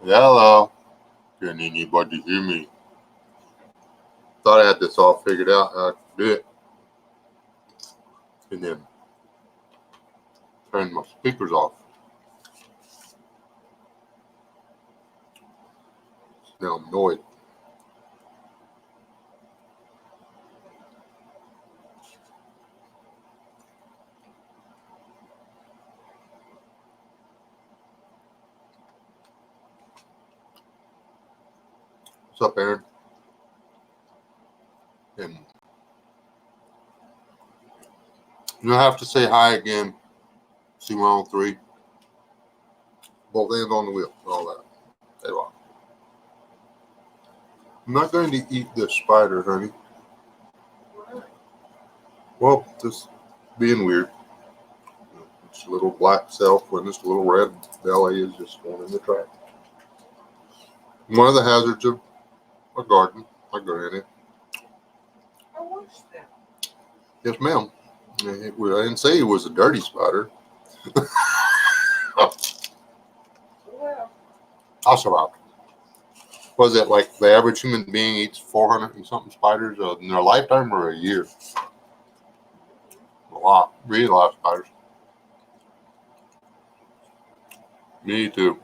Hello. Can anybody hear me? Thought I had this all figured out how to do it. And then turn my speakers off. Now I'm annoyed. What's up, Aaron? And you have to say hi again. C103. Both hands on the wheel. All that. There you are. I'm not going to eat this spider, honey. Well, just being weird. This little black self when this little red belly is just going in the trash. One of the hazards of a garden, I granted. I watched that. Yes, ma'am. I didn't say he was a dirty spider. Well, I'll survive. Was it like the average human being eats 400 and something spiders in their lifetime or a year? A lot. Really a lot of spiders. Me too.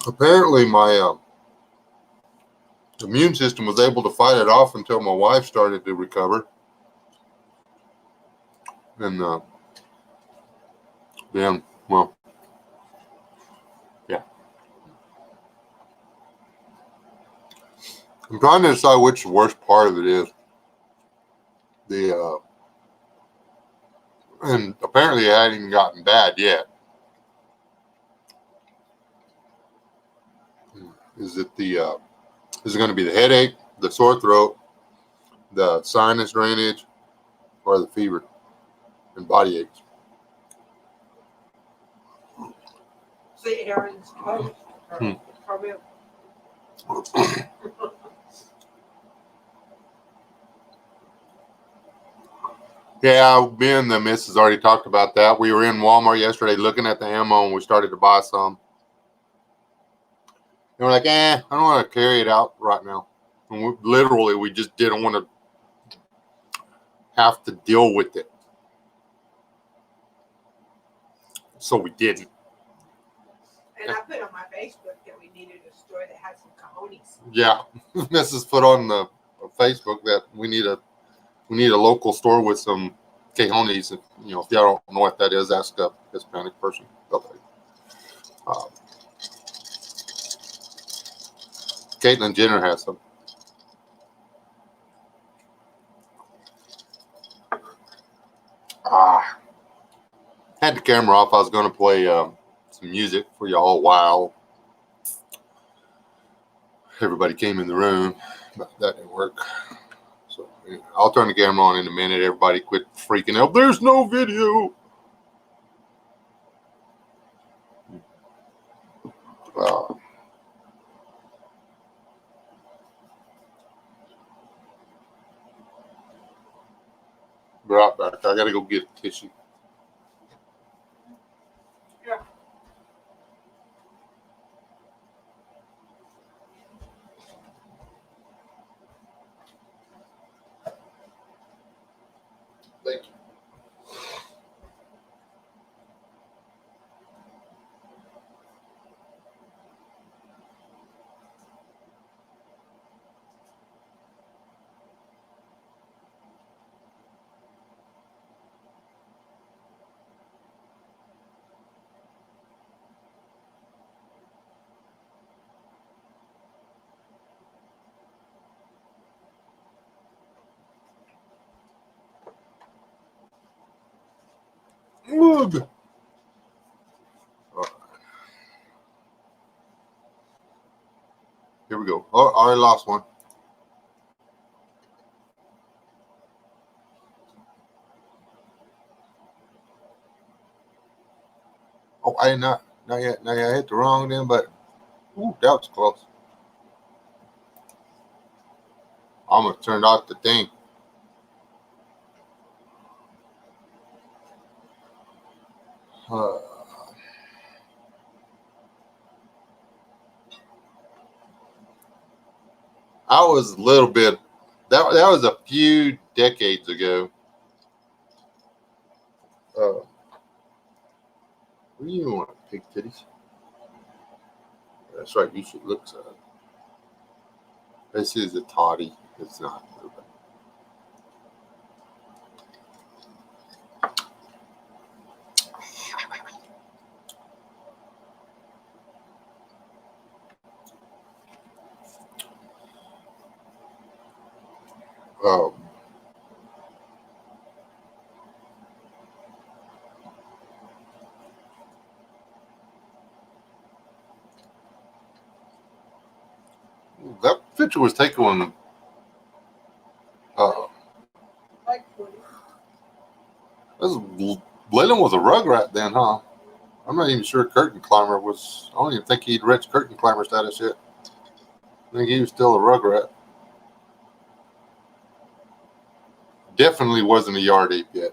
Apparently, my immune system was able to fight it off until my wife started to recover. And then, well, yeah. I'm trying to decide which the worst part of it is. And apparently it hadn't even gotten bad yet. Is it is it going to be the headache, the sore throat, the sinus drainage, or the fever and body aches? see Aaron's post. Probably. Yeah, me and the missus already talked about that. We were in Walmart yesterday looking at the ammo, and we started to buy some. And we're like, I don't want to carry it out right now. And we just didn't want to have to deal with it. So we didn't. And I put on my Facebook that we needed a store that had some cojones. Yeah, Mrs. put on the Facebook that we need a local store with some cajones. If y'all don't know what that is, ask a Hispanic person. Caitlyn Jenner has some. Had the camera off. I was going to play some music for y'all while everybody came in the room, but that didn't work. So I'll turn the camera on in a minute. Everybody quit freaking out. There's no video. Be right back. I got to go get a tissue. Yeah. Thank you. Ugh. Here we go. Oh, I already lost one. Oh, I did not yet. I hit the wrong damn button. Ooh, that was close. Almost turned out the thing. I was a little bit. That was a few decades ago. What do you want, pig titties? That's right. You should look sad. This is a toddy. It's not. Um, that picture was taken when Like 40. Leland was a rugrat then, huh? I'm not even sure Curtain Climber was. I don't even think he'd reached Curtain Climber status yet. I think he was still a rugrat. Definitely wasn't a yard ape yet.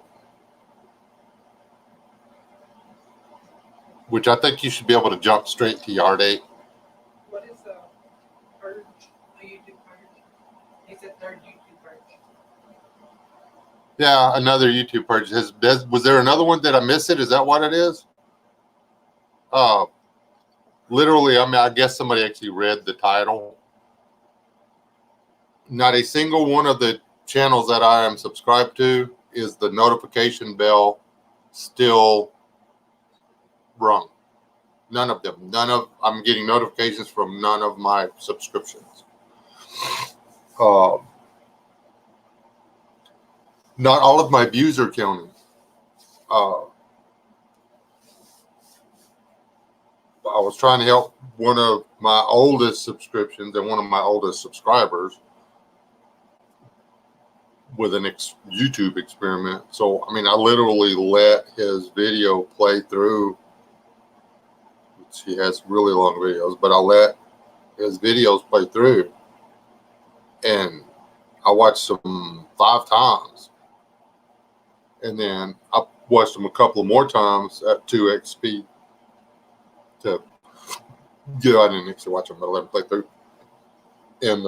Which I think you should be able to jump straight to yard ape. What is the purge? A YouTube purge? It's a third YouTube purge. Yeah, another YouTube purge. Was there another one? Did I miss it? Is that what it is? Literally, I mean, I guess somebody actually read the title. Not a single one of the channels that I am subscribed to is the notification bell still rung. None of them. I'm getting notifications from none of my subscriptions. Not all of my views are counting. I was trying to help one of my oldest subscriptions and one of my oldest subscribers with an YouTube experiment. So, I mean, I literally let his video play through. He has really long videos, but I let his videos play through. And I watched them 5 times. And then I watched them a couple of more times at 2x speed to get I didn't actually watch them, but I let them play through. And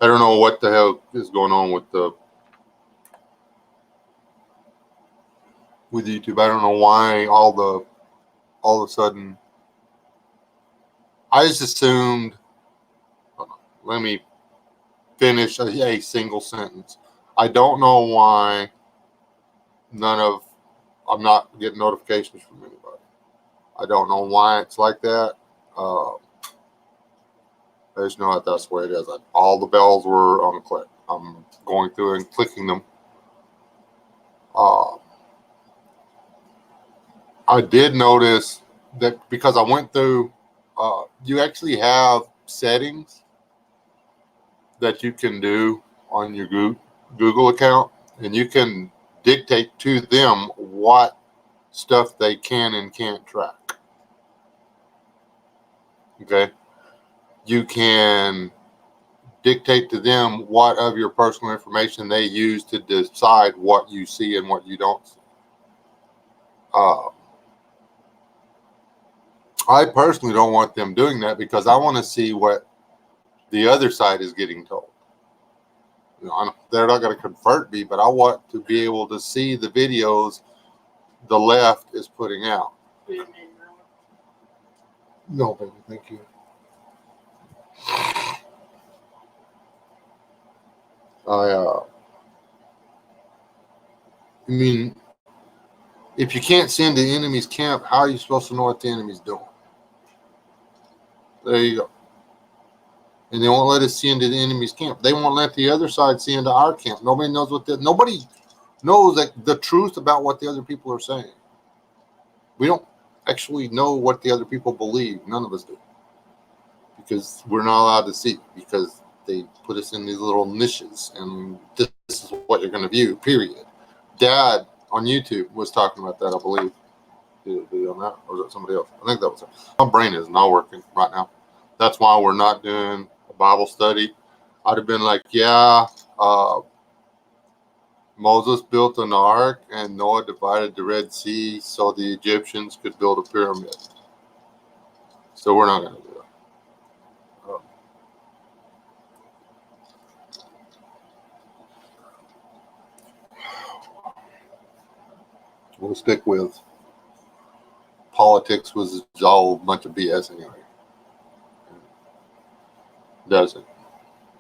I don't know what the hell is going on with YouTube. I don't know why all of a sudden. I just assumed. Let me finish a single sentence. I don't know why I'm not getting notifications from anybody. I don't know why it's like that. I just know that that's the way it is. All the bells were on a click. I'm going through and clicking them. I did notice that because I went through, you actually have settings that you can do on your Google account, and you can dictate to them what stuff they can and can't track. Okay. You can dictate to them what of your personal information they use to decide what you see and what you don't see. I personally don't want them doing that because I want to see what the other side is getting told. You know, they're not going to convert me, but I want to be able to see the videos the left is putting out. No, baby, thank you. I mean, if you can't send the enemy's camp, how are you supposed to know what the enemy's doing? There you go. And they won't let us see into the enemy's camp. They won't let the other side see into our camp. Nobody knows nobody knows that the truth about what the other people are saying. We don't actually know what the other people believe. None of us do. Because we're not allowed to see. Because they put us in these little niches, and this is what you're going to view, period. Dad on YouTube was talking about that, I believe. Did a video on that, or was it somebody else? I think that was it. My brain is not working right now. That's why we're not doing a Bible study. I'd have been like, yeah, Moses built an ark and Noah divided the Red Sea so the Egyptians could build a pyramid. So we're not going to do it. We'll stick with politics was all a bunch of BS anyway. Doesn't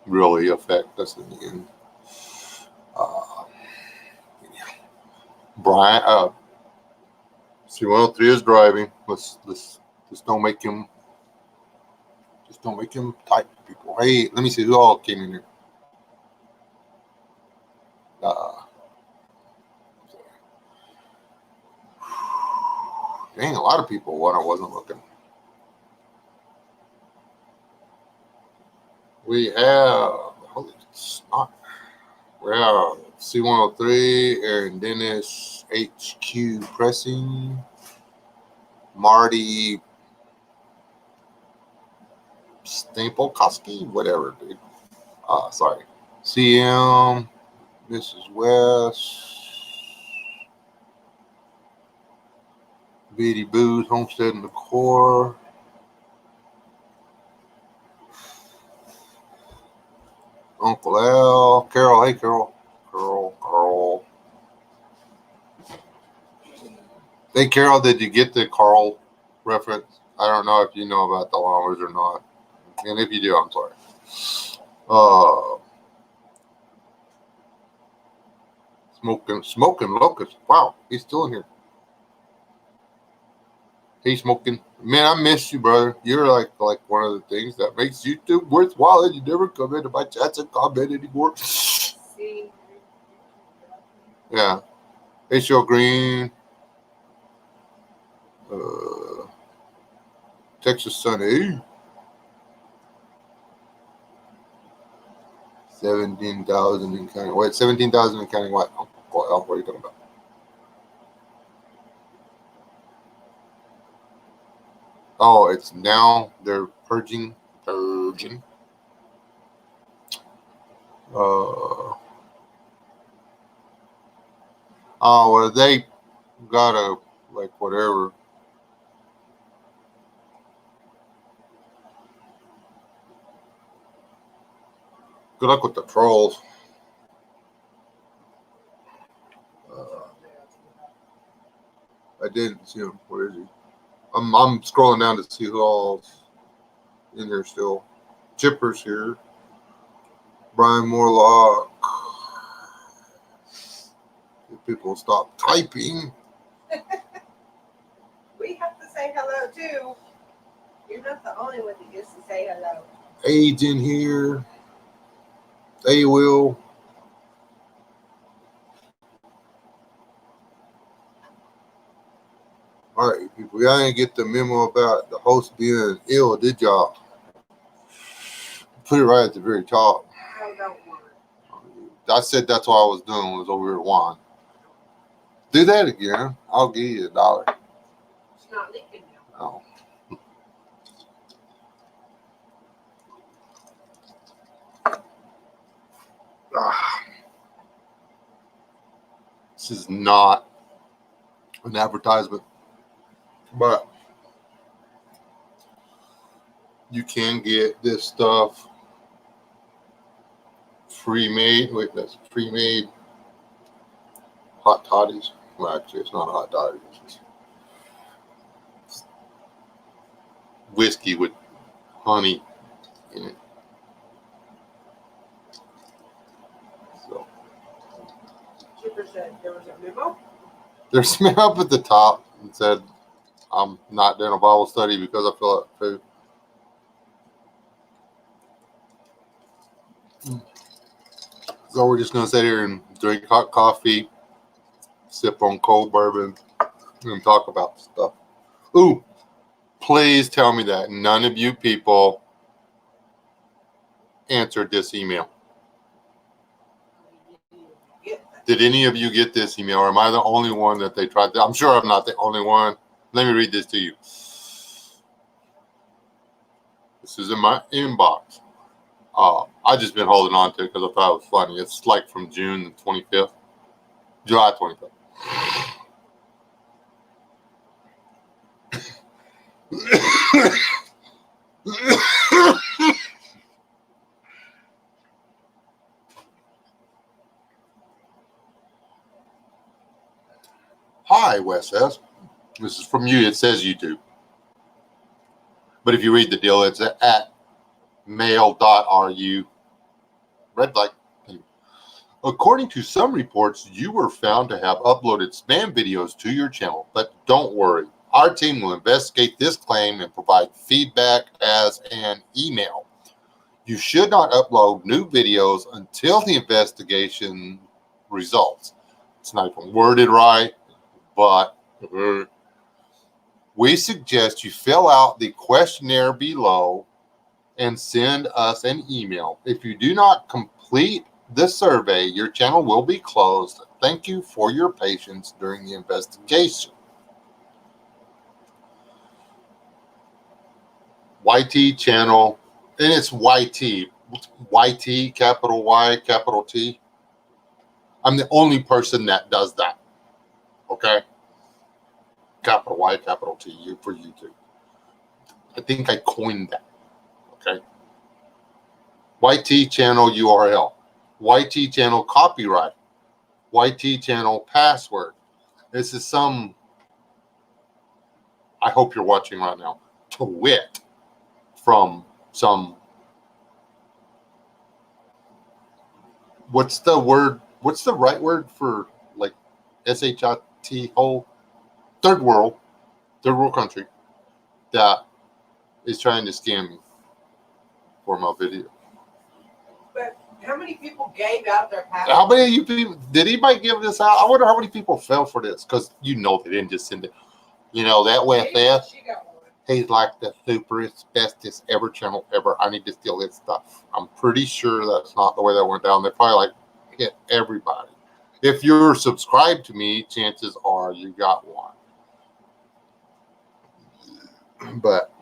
really affect us in the end. Brian, C103 is driving. Let's don't make him. Just don't make him type to people. Hey, let me see who all came in here. Dang, a lot of people when I wasn't looking. We have, holy snot. We have C103, Aaron Dennis, HQ Pressing, Marty Stamplekoski, whatever, dude. Sorry. CM, Mrs. West, Betty Booth, Homestead and the Core. Uncle Al, Carol, hey Carol. Carol. Hey Carol, did you get the Carl reference? I don't know if you know about the llamas or not. And if you do, I'm sorry. Smoking locust. Wow, he's still in here. Hey, smoking. Man, I miss you, brother. You're like one of the things that makes YouTube worthwhile, and you never come into my chats and comment anymore. Yeah. Hey, Show Green. Texas Sunny. 17,000 in counting. Wait, 17,000 in counting what? What are you talking about? Oh, it's now they're purging. Oh, well, they gotta like whatever. Good luck with the trolls. I didn't see him. Where is he? I'm scrolling down to see who all's in there still. Chipper's here. Brian Morlock. If people stop typing. We have to say hello too. You're not the only one that gets to say hello. Age in here. They will. All right, people. Y'all didn't get the memo about the host being ill, did y'all? Put it right at the very top. I don't want it. I said that's what I was doing, was over here at Juan. Do that again. I'll give you $1. It's not leaking now. Oh. This is not an advertisement, but you can get this stuff pre-made. Wait, that's pre-made hot toddies. Well, actually, it's not a hot toddy. It's just whiskey with honey in it. So Chipper said there was a memo. there's a up at the top and said, "I'm not doing a Bible study because I feel like food." So we're just gonna sit here and drink hot coffee, sip on cold bourbon, and talk about stuff. Ooh, please tell me that none of you people answered this email? Get that. Did any of you get this email, or am I the only one that they tried? I'm sure I'm not the only one. Let me read this to you. This is in my inbox. I just been holding on to it because I thought it was funny. It's like from June the 25th, July 25th. Hi, Wes says. This is from you. It says YouTube. But if you read the deal, it's at mail.ru. Red light. According to some reports, you were found to have uploaded spam videos to your channel, but don't worry. Our team will investigate this claim and provide feedback as an email. You should not upload new videos until the investigation results. It's not even worded right, but we suggest you fill out the questionnaire below and send us an email. If you do not complete the survey, your channel will be closed. Thank you for your patience during the investigation. YT channel, and it's YT. YT, capital Y, capital T. I'm the only person that does that. Okay? Capital Y, capital T for YouTube. I think I coined that. Okay? YT channel URL. YT channel copyright. YT channel password. This is some, I hope you're watching right now, twit from some, what's the right word for like SHIT whole third world country that is trying to scam me for my video. But how many people gave out their password? How many of you people, did anybody give this out? I wonder how many people fell for this, because you know they didn't just send it. You know, that way fast. She got one. He's like the superest, bestest ever channel ever. I need to steal his stuff. I'm pretty sure that's not the way that went down. They probably like hit everybody. If you're subscribed to me, chances are you got one. But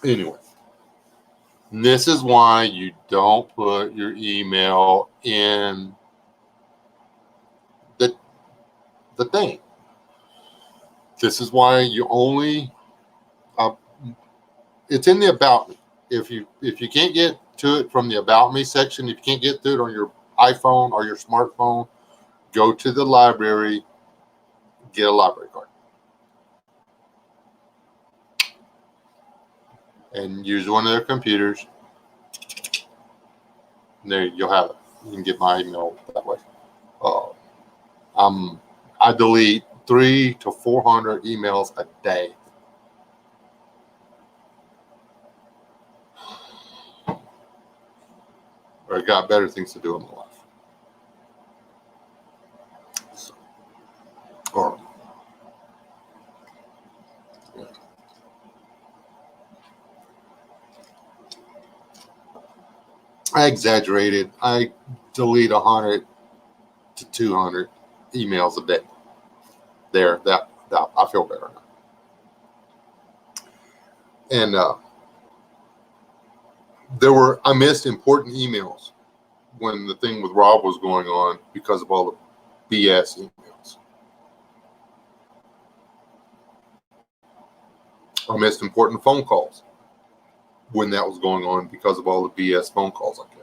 anyway, this is why you don't put your email in the thing. This is why you only it's in the about me. If you can't get to it from the about me section, if you can't get to it on your iPhone or your smartphone, go to the library, get a library card, and use one of their computers. And there you'll have it. You can get my email that way. I delete 300 to 400 emails a day. I got better things to do in my life. So, all right. I exaggerated. I delete 100 to 200 emails a day. There, that I feel better now. And I missed important emails when the thing with Rob was going on because of all the BS emails. I missed important phone calls when that was going on because of all the BS phone calls I get.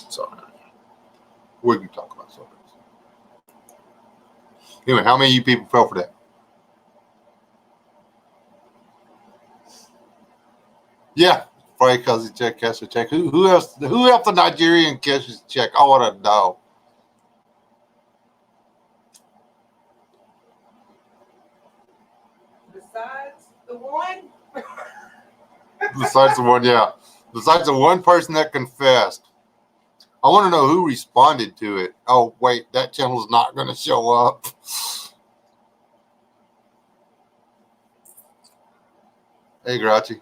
So we can talk about something else. Anyway, how many of you people fell for that? Yeah, probably because he check, cash a check. Who else? Who else the Nigerian cashes check? I want to know. Besides the one. Besides the one, yeah. Besides the one person that confessed. I want to know who responded to it. Oh, wait, that channel's not going to show up. Hey, Grouchy.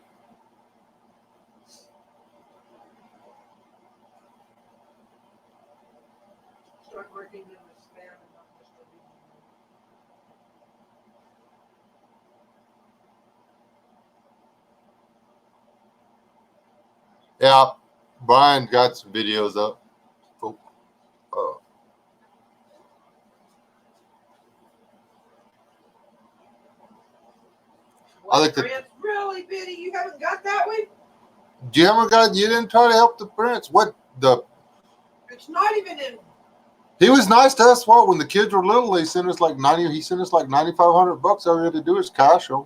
Start working in the spam and not just deleting Yeah, Brian got some videos up. Uh, I like that. Really, Biddy? You haven't got that one? You didn't try to help the parents. What the? It's not even in. He was nice to us. What, when the kids were little, he sent us like $9,500. All we had to do is cash them.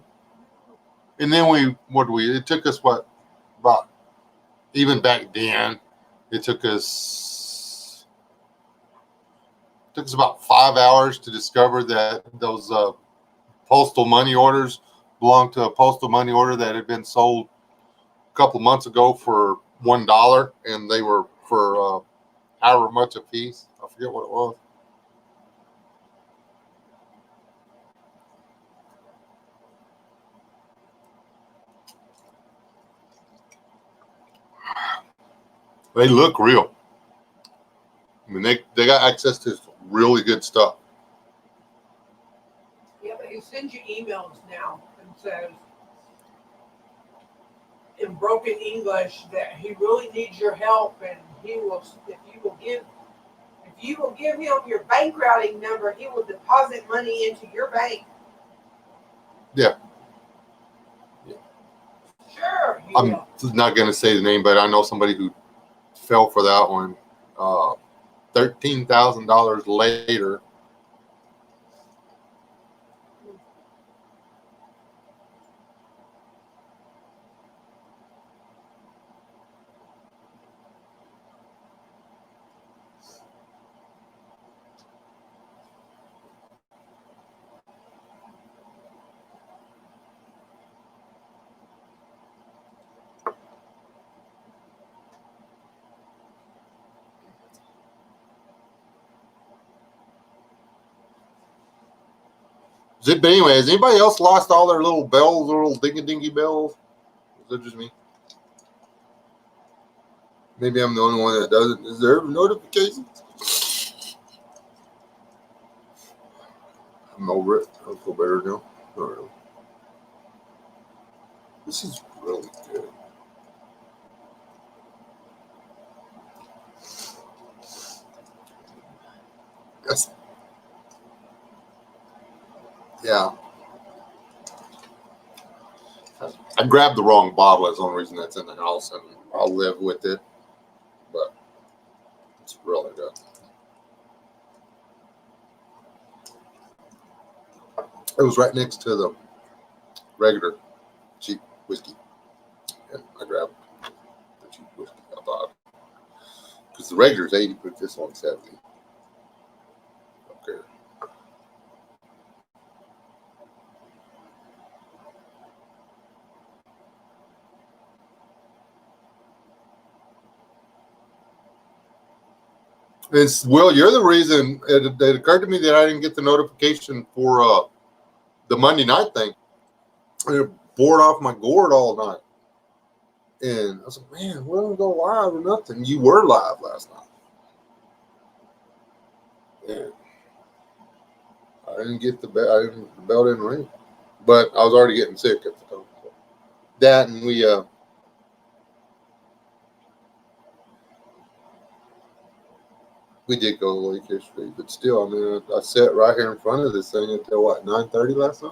And then it took us about, even back then, it took us about 5 hours to discover that those postal money orders belonged to a postal money order that had been sold a couple months ago for $1, and they were for however much a piece. I forget what it was. They look real. I mean, they got access to really good stuff. Yeah, but he sends you emails now and says in broken English that he really needs your help, and he will, if you will give him your bank routing number, he will deposit money into your bank. Yeah. Sure. I'm not going to say the name, but I know somebody who fell for that one. $13,000 later. But anyway, has anybody else lost all their little bells, little dingy bells? Is it just me? Maybe I'm the only one that doesn't deserve notifications. I'm over it. I feel better now. Really. This is really good. Yes. Yeah. I grabbed the wrong bottle. That's the only reason that's in the house, and I'll live with it. But it's really good. It was right next to the regular cheap whiskey, and I grabbed the cheap whiskey. I thought because the regular is 80, but this one's 70. Okay. It's Will. You're the reason it occurred to me that I didn't get the notification for the Monday night thing. I bored off my gourd all night, and I was like, "Man, we don't go live or nothing." You were live last night, and I didn't get the bell. The bell didn't ring, but I was already getting sick at the time. So that, and we did go to the lake yesterday, but still, I mean, I sat right here in front of this thing until what 9:30 last night,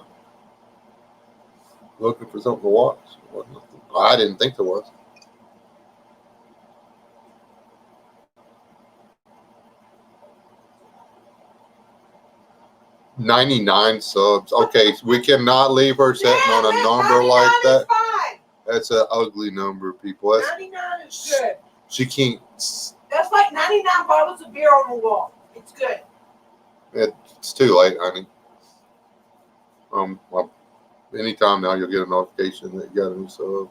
looking for something to watch. Wasn't nothing. I didn't think there was. 99 subs. Okay, so we cannot leave her sitting on a number like that. That's an ugly number, people. 99 is good. She can't. That's like 99 bottles of beer on the wall. It's good. It's too late, honey. Well, anytime now you'll get a notification that you got a new sub.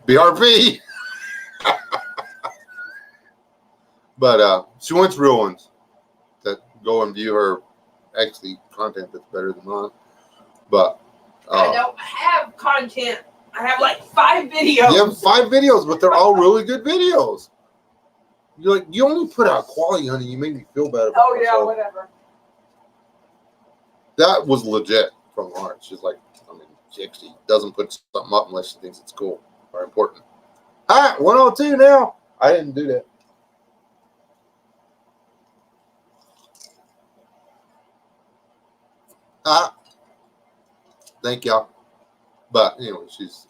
BRP. But she wants real ones that go and view her actually content that's better than mine. But I don't have content. I have like 5 videos. You have 5 videos, but they're all really good videos. You're like, you only put out quality, honey. You make me feel bad about Oh, yeah, myself. whatever. That was legit from Lauren. She's like, I mean, she actually doesn't put something up unless she thinks it's cool or important. All right, 102 now. I didn't do that. Thank y'all. But anyway, she's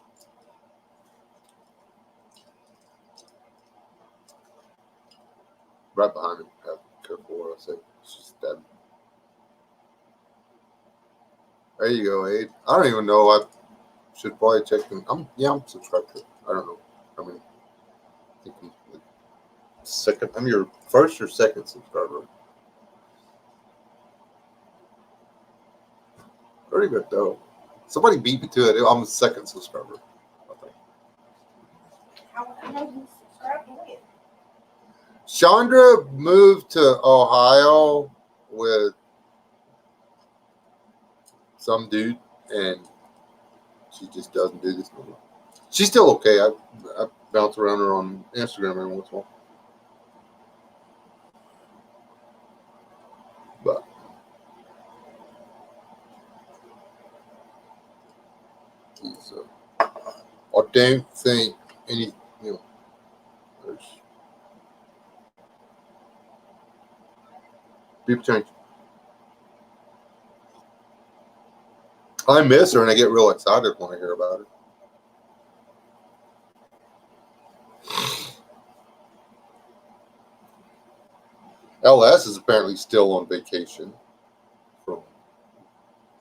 right behind me. Have careful what I say. She's dead. There you go, Aid. I don't even know. I should probably check them. I'm subscribed to it. I don't know. I mean, I think I'm second. I'm your first or second subscriber. Pretty good though. Somebody beat me to it. I'm a second subscriber. I think. How you subscribe to it? Chandra moved to Ohio with some dude, and she just doesn't do this no more. She's still okay. I bounce around her on Instagram every once in a while. But I don't think any, there's people change. I miss her and I get real excited when I hear about it. LS is apparently still on vacation from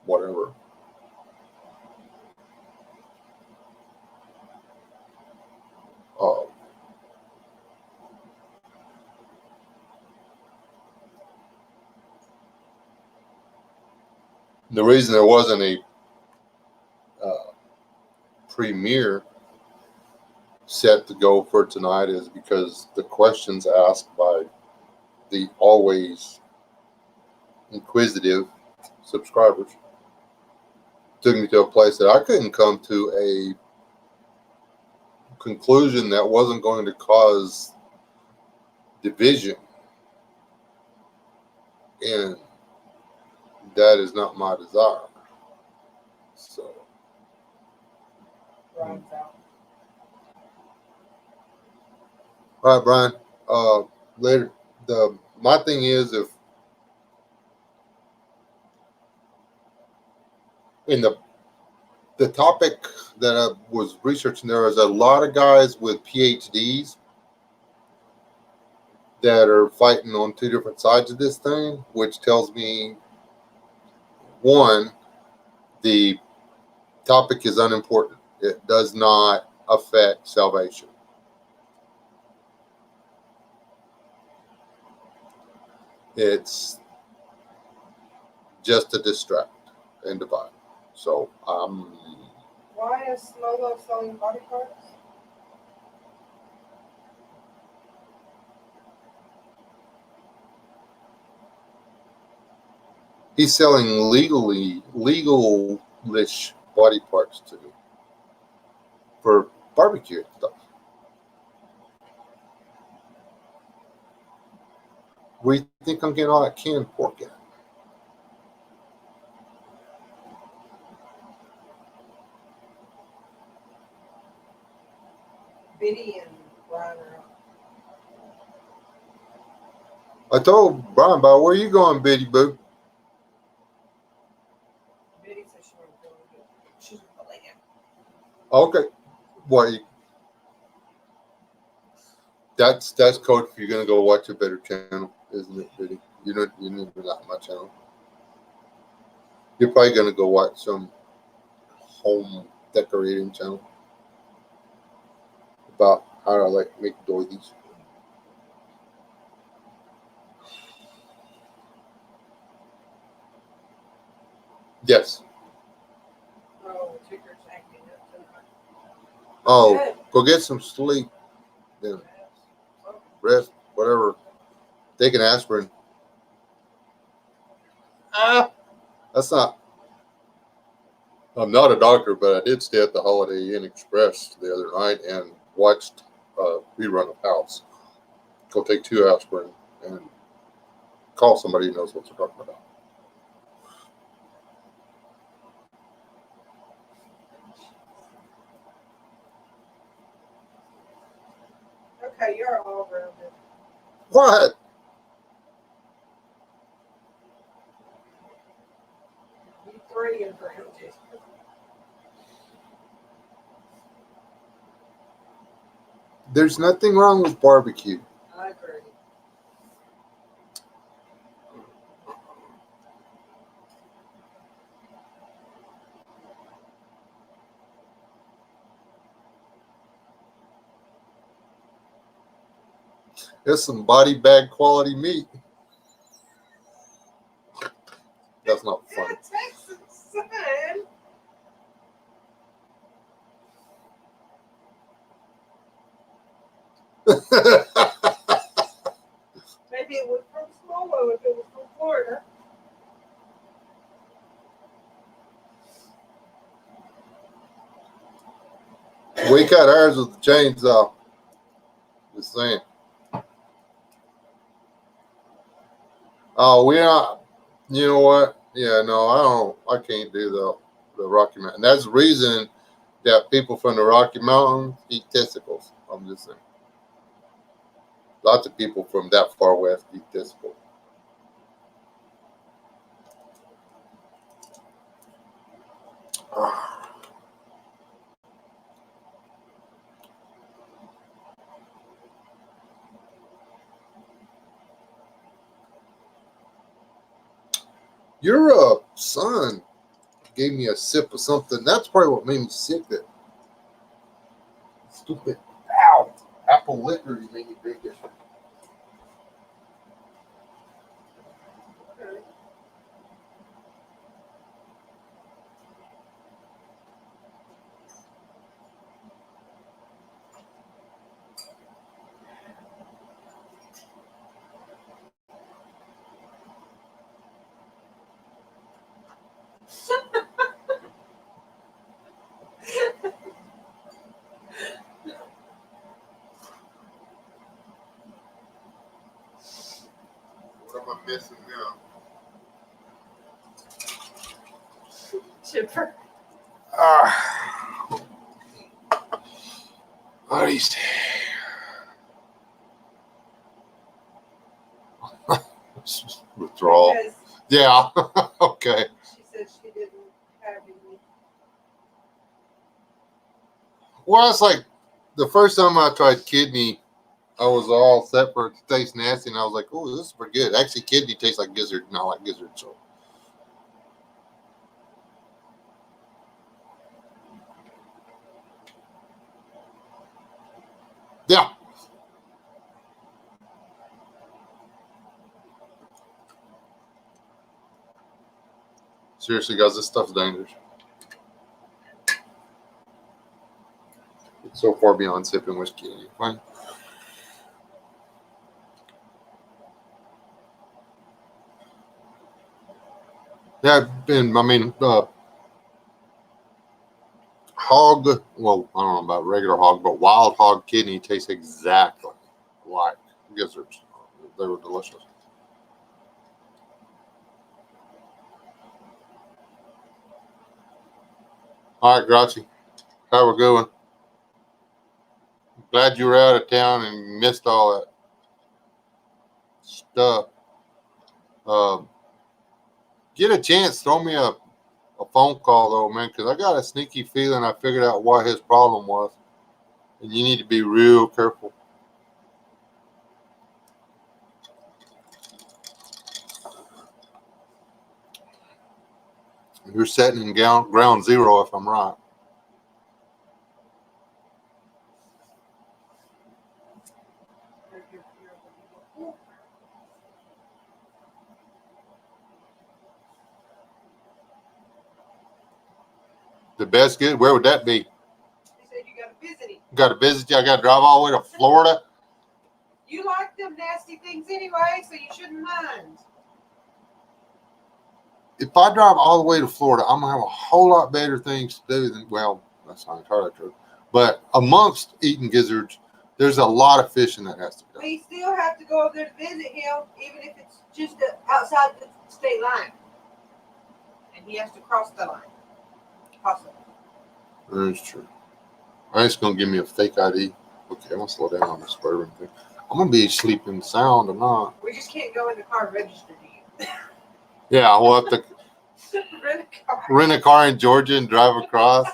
whatever. The reason there wasn't a premiere set to go for tonight is because the questions asked by the always inquisitive subscribers took me to a place that I couldn't come to a conclusion that wasn't going to cause division, and that is not my desire. So, Right out. all right, Brian. Later. My thing is, if in the topic that I was researching, there is a lot of guys with PhDs that are fighting on 2 different sides of this thing, which tells me, one, the topic is unimportant. It does not affect salvation. It's just to distract and divide. So, Why is Smolo selling body parts? he's selling legalish body parts to me for barbecue and stuff. Where do you think I'm getting all that canned pork at? Biddy and Brian are up. I told Brian about where you going, Biddy Boo. Biddy said she wanted to go to she's a land. Okay. Boy, that's code if you're gonna go watch a better channel, isn't it, Biddy? You need to like my channel. You're probably gonna go watch some home decorating channel about how to like make doilies. Yes. Oh, Ticker's acting up tonight. Oh, Good. go get some sleep. Then rest, whatever. Take an aspirin. That's not. I'm not a doctor, but I did stay at the Holiday Inn Express the other night and watched a rerun of House. Go take 2 aspirin and call somebody who knows what they're talking about. Okay, you're all rounded. What? You 3 and rounded. There's nothing wrong with barbecue. I agree. There's some body bag quality meat. That's not Yeah, funny. Texas son. Maybe it was from Smallwood if it was from Florida. We cut ours with the chainsaw. Just saying. Oh, we're not. You know what? Yeah, no, I don't. I can't do the Rocky Mountain. That's the reason that people from the Rocky Mountains eat testicles. I'm just saying. Lots of people from that far west eat testicles. Your son gave me a sip of something. That's probably what made me sick. That stupid apple liquor you made me drink it. Okay. What am I missing now? Chipper. Buddies. Withdrawal. Because Yeah. Okay. she said she didn't have any. Well, it's like the first time I tried kidney, I was all set for it to taste nasty, and I was like, "Oh, this is pretty good." Actually, kidney tastes like gizzard, not like gizzard. So, yeah. Seriously, guys, this stuff's dangerous. It's so far beyond sipping whiskey. Fine. Yeah, and I mean, hog. Well, I don't know about regular hog, but wild hog kidney tastes exactly like gizzards. They were delicious. All right, Gracie. Have a good one. Glad you were out of town and missed all that stuff. Um, get a chance, throw me a phone call though, man, because I got a sneaky feeling I figured out what his problem was, and you need to be real careful. You're setting in ground zero, if I'm right. The best good. Where would that be? She said you got to visit him. Got to visit you. I got to drive all the way to Florida. You like them nasty things anyway, so you shouldn't mind. if I drive all the way to Florida, I'm gonna have a whole lot better things to do than, well, that's not entirely true. But amongst eating gizzards, there's a lot of fishing that has to go. We still have to go over there to visit him, even if it's just outside the state line. And he has to cross the line. Possibly. That's true. I'm just gonna give me a fake ID. Okay, I'm gonna slow down on this bourbon thing. I'm gonna be sleeping sound or not. We just can't go in the car and register to you. Yeah, we'll have to rent a car in Georgia and drive across.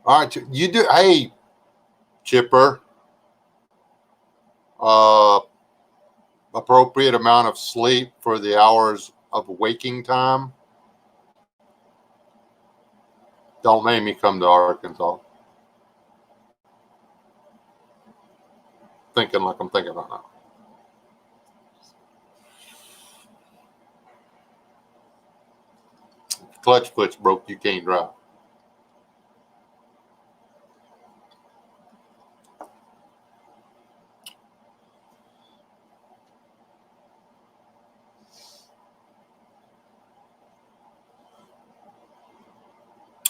All right, you do. Hey, Chipper. Appropriate amount of sleep for the hours of waking time. Don't make me come to Arkansas. Thinking like I'm thinking right now. Clutch foot's broke. You can't drive.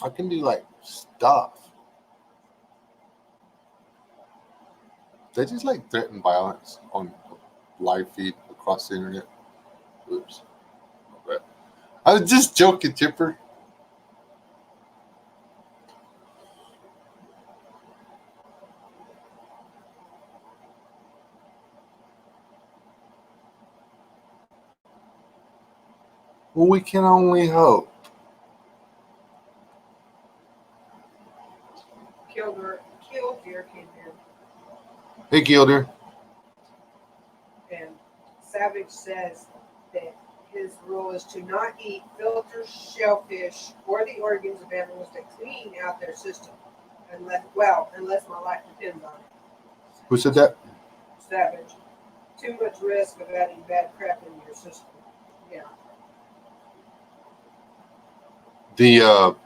I can do like stuff. They just like threaten violence on live feed across the internet. Oops. Okay. I was just joking, Chipper. Well, we can only hope. Killdeer came here. Hey, Gilder. And Savage says that his rule is to not eat filter shellfish or the organs of animals that clean out their system, unless my life depends on it. Who said that? Savage. Too much risk of adding bad crap in your system. Yeah. The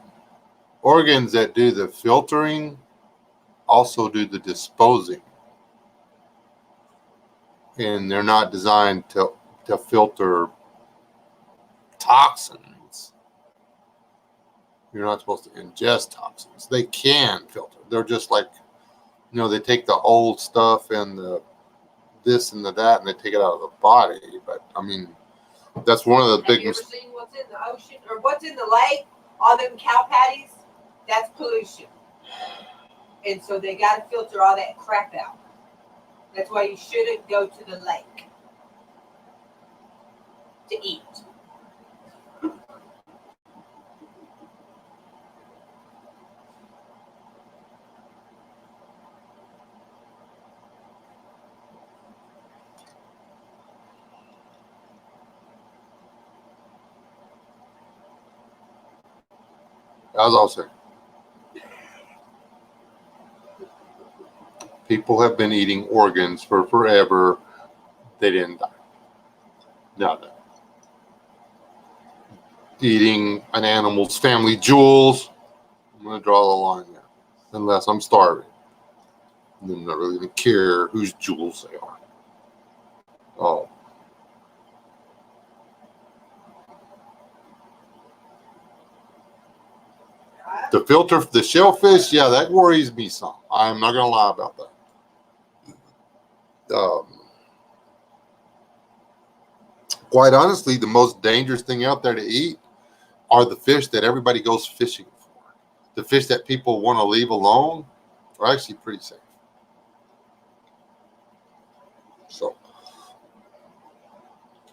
organs that do the filtering also do the disposing. And they're not designed to filter toxins. You're not supposed to ingest toxins. They can filter. They're just like, they take the old stuff and the this and the that, and they take it out of the body. But I mean, that's one of the big. Have you ever seen what's in the ocean or what's in the lake? All them cow patties, that's pollution. And so they got to filter all that crap out. That's why you shouldn't go to the lake to eat. I was also. People have been eating organs for forever. They didn't die. No. Eating an animal's family jewels, I'm going to draw the line there. Unless I'm starving. I'm not really going to care whose jewels they are. Oh. The filter, the shellfish, yeah, that worries me some. I'm not going to lie about that. Quite honestly, the most dangerous thing out there to eat are the fish that everybody goes fishing for. The fish that people want to leave alone are actually pretty safe. So,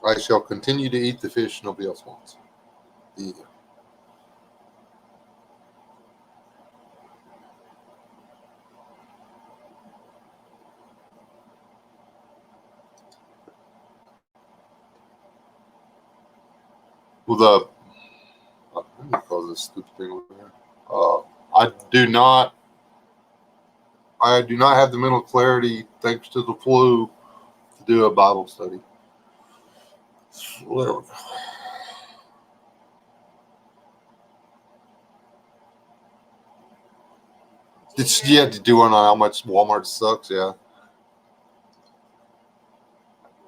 I shall continue to eat the fish nobody else wants. Yeah. Well, let me close this stupid thing over there. I do not have the mental clarity, thanks to the flu, to do a Bible study. There we go. You have to do one on how much Walmart sucks, yeah.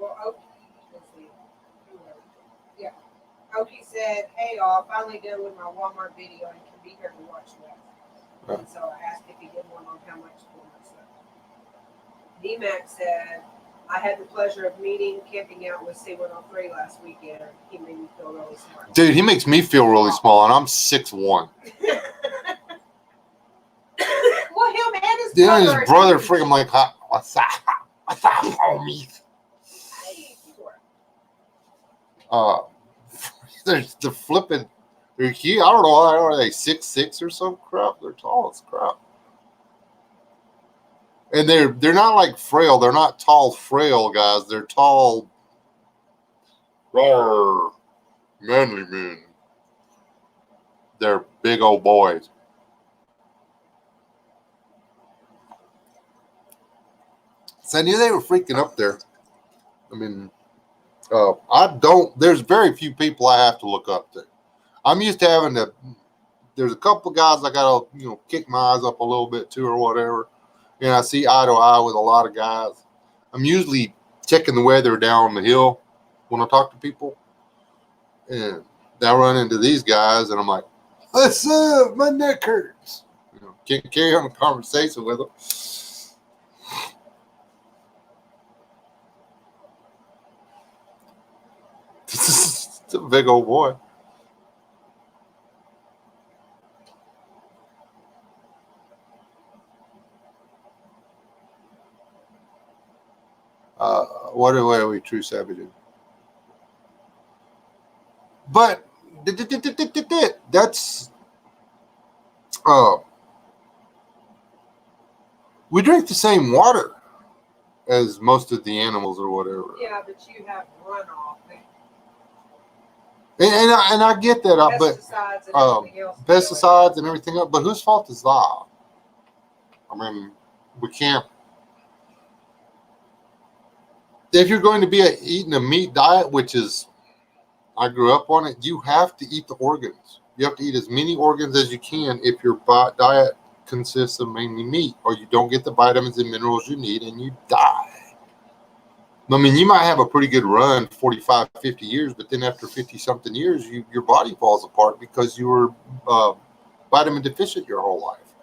Well, Oki, let's see. Yeah. Oki said, "Hey, all, finally done with my Walmart video and can be here to watch that." Right. And so I asked if he did one on how much Walmart sucks. D-Mac said, "I had the pleasure of camping out with C103 last weekend. He made me feel really smart." Dude, he makes me feel really small, and I'm 6'1". Well, him and his Yeah, brother. his brother freaking like, what's up, homies? They're flipping. They're cute. I don't know. Are they 6'6" or some crap? They're tall as crap. And they're not like frail. They're not tall, frail guys. They're tall, rawr, manly men. They're big old boys. So I knew they were freaking up there. I mean, there's very few people I have to look up to. I'm used to having to, there's a couple of guys I got to, kick my eyes up a little bit to or whatever. And I see eye to eye with a lot of guys. I'm usually checking the weather down the hill when I talk to people. And I run into these guys and I'm like, "What's up? My neck hurts." Can't carry on a conversation with them. It's a big old boy. What are we true savages? But that's we drink the same water as most of the animals or whatever. Yeah, but you have runoff. And I get that, Pesticides and everything else. Pesticides and everything else. But whose fault is that? I mean, we can't. If you're going to be eating a meat diet, which is, I grew up on it, you have to eat the organs. You have to eat as many organs as you can if your diet consists of mainly meat, or you don't get the vitamins and minerals you need and you die. I mean, you might have a pretty good run, 45, 50 years, but then after 50-something years, your body falls apart because you were vitamin deficient your whole life.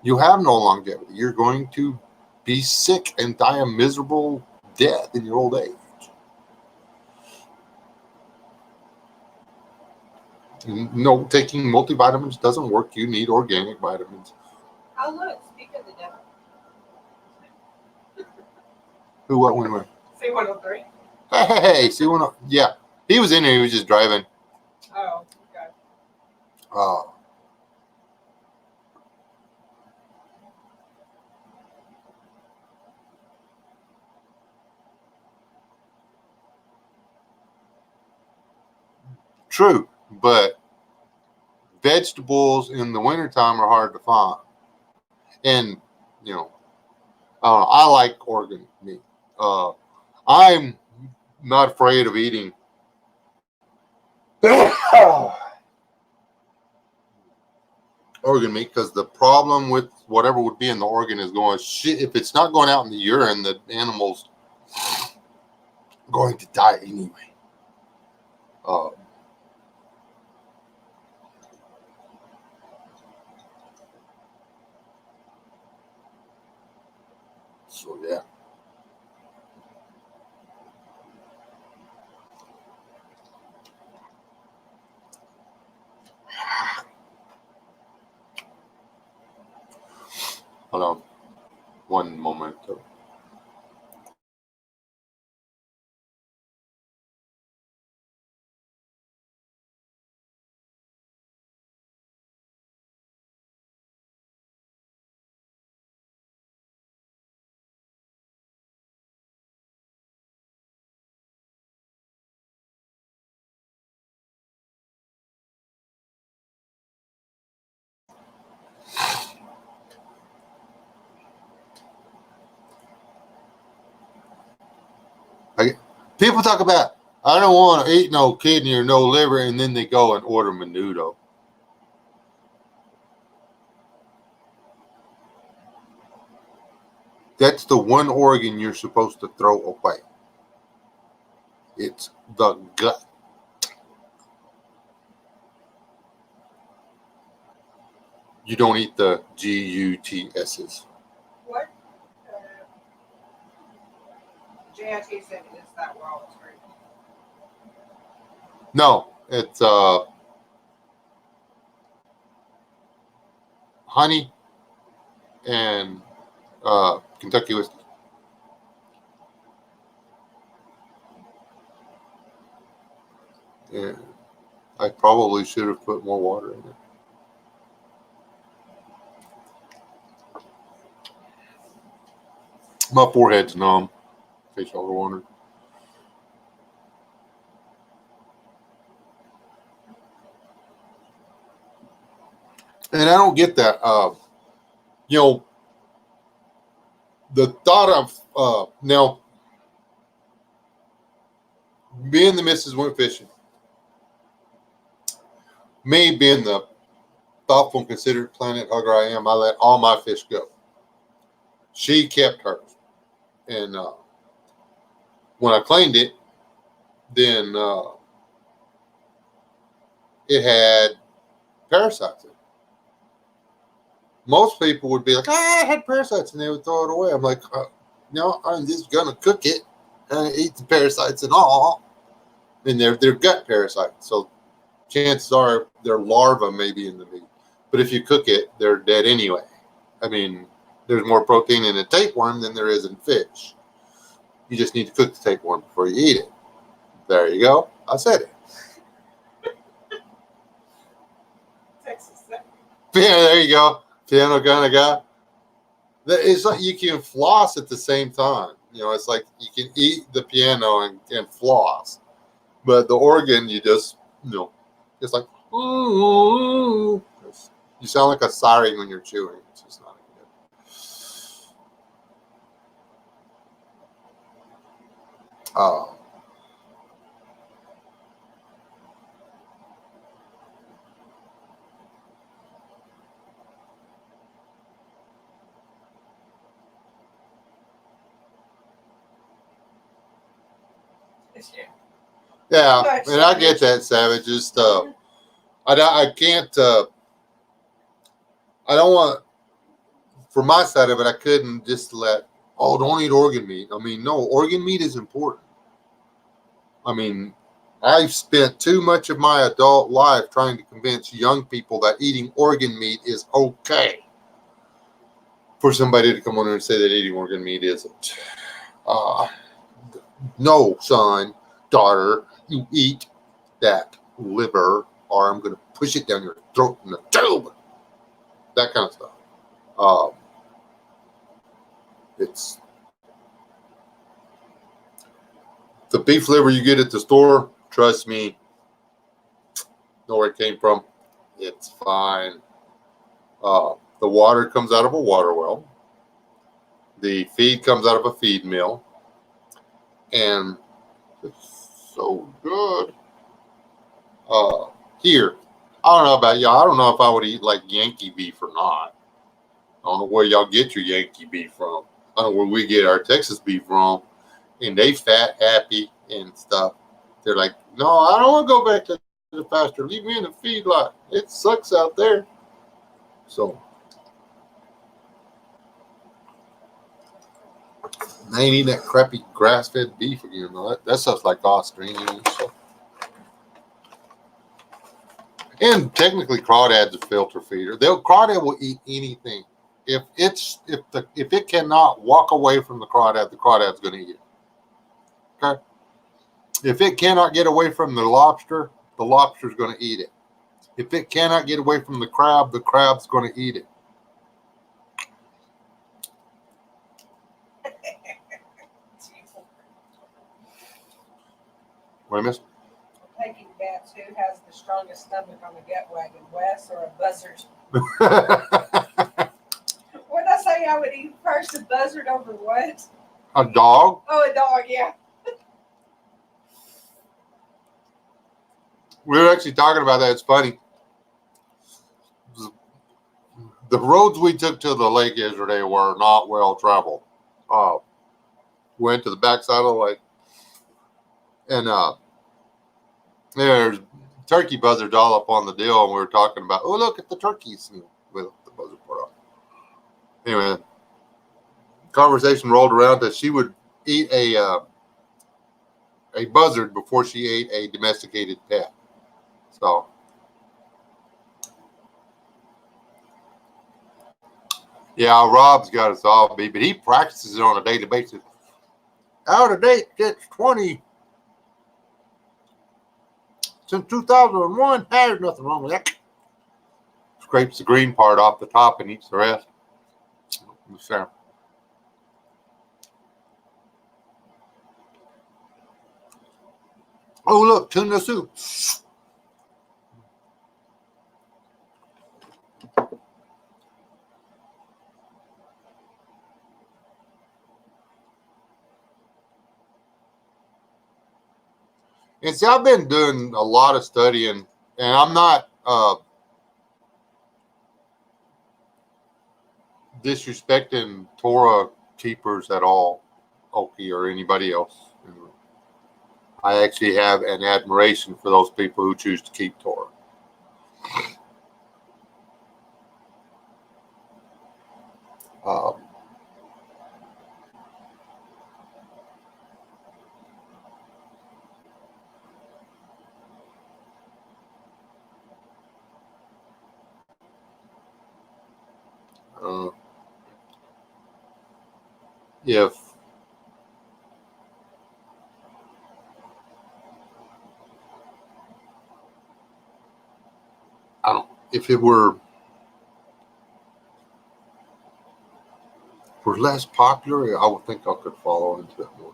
You have no longevity. You're going to be sick and die a miserable death in your old age. No, taking multivitamins doesn't work. You need organic vitamins. Oh, look, speak of the devil. Who, what, when, where? C103. Hey, C103. Yeah. He was in there. He was just driving. Oh, okay. True, but vegetables in the wintertime are hard to find. And, I like organ meat. I'm not afraid of eating organ meat because the problem with whatever would be in the organ is going, shit, if it's not going out in the urine, the animal's going to die anyway. So, yeah. Hold on. One moment. People talk about, I don't want to eat no kidney or no liver, and then they go and order menudo. That's the one organ you're supposed to throw away. It's the gut. You don't eat the GUTSs. What? JIT said it's that raw. It's great. No, it's honey and Kentucky whiskey. Yeah, I probably should have put more water in it. My forehead's numb, in case y'all were wondering. And I don't get that. You know, the thought of now, me and the missus went fishing. Me being the thoughtful and considerate planet hugger I am, I let all my fish go. She kept hers. And when I cleaned it, then it had parasites in it. Most people would be like, I had parasites, and they would throw it away. I'm like, no, I'm just going to cook it and eat the parasites and all. And they're gut parasites. So chances are their larvae may be in the meat. But if you cook it, they're dead anyway. I mean, there's more protein in a tapeworm than there is in fish. You just need to cook the tapeworm before you eat it. There you go. I said it. Texas. Yeah, there you go. Piano kind of guy. It's like you can floss at the same time. You know, it's like you can eat the piano and floss. But the organ, you just, it's like, ooh. You sound like a siren when you're chewing. It's just not good. Yeah, and I get that, Savage. Just, I can't, I don't want, for my side of it, I couldn't just don't eat organ meat. I mean, no, organ meat is important. I mean, I've spent too much of my adult life trying to convince young people that eating organ meat is okay. For somebody to come on here and say that eating organ meat isn't. No, son, daughter, you eat that liver or I'm going to push it down your throat in the tube. That kind of stuff. It's the beef liver you get at the store. Trust me, know where it came from. It's fine. The water comes out of a water well. The feed comes out of a feed mill. And it's so good. Here, I don't know about y'all. I don't know if I would eat like Yankee beef or not. I don't know where y'all get your Yankee beef from. I don't know where we get our Texas beef from. And they fat, happy, and stuff. They're like, no, I don't want to go back to the pasture. Leave me in the feedlot. It sucks out there. So, I ain't eating that crappy grass-fed beef again. That stuff's like Australian and stuff. And technically, crawdad's a filter feeder. Crawdad will eat anything. If it cannot walk away from the crawdad's going to eat it. Okay. If it cannot get away from the lobster's going to eat it. If it cannot get away from the crab's going to eat it. What I miss? Taking bets, who has the strongest stomach on the gut wagon, Wes or a buzzard? What did I say I would eat first, a buzzard over what? A dog? Oh, a dog, yeah. We were actually talking about that. It's funny. The roads we took to the lake yesterday were not well traveled. went to the backside of the lake, and there's turkey buzzards all up on the deal, and we were talking about, oh, look at the turkeys, and with the buzzard part off. Anyway, conversation rolled around that she would eat a buzzard before she ate a domesticated pet. So, yeah, Rob's got us all beat, but he practices it on a daily basis. Out of date, it's 20. Since 2001, there's nothing wrong with that. Scrapes the green part off the top and eats the rest. So, oh, look, tuna soup. And see, I've been doing a lot of studying, and I'm not disrespecting Torah keepers at all, Oki or anybody else. I actually have an admiration for those people who choose to keep Torah. If if it were less popular, I would think I could follow into it more.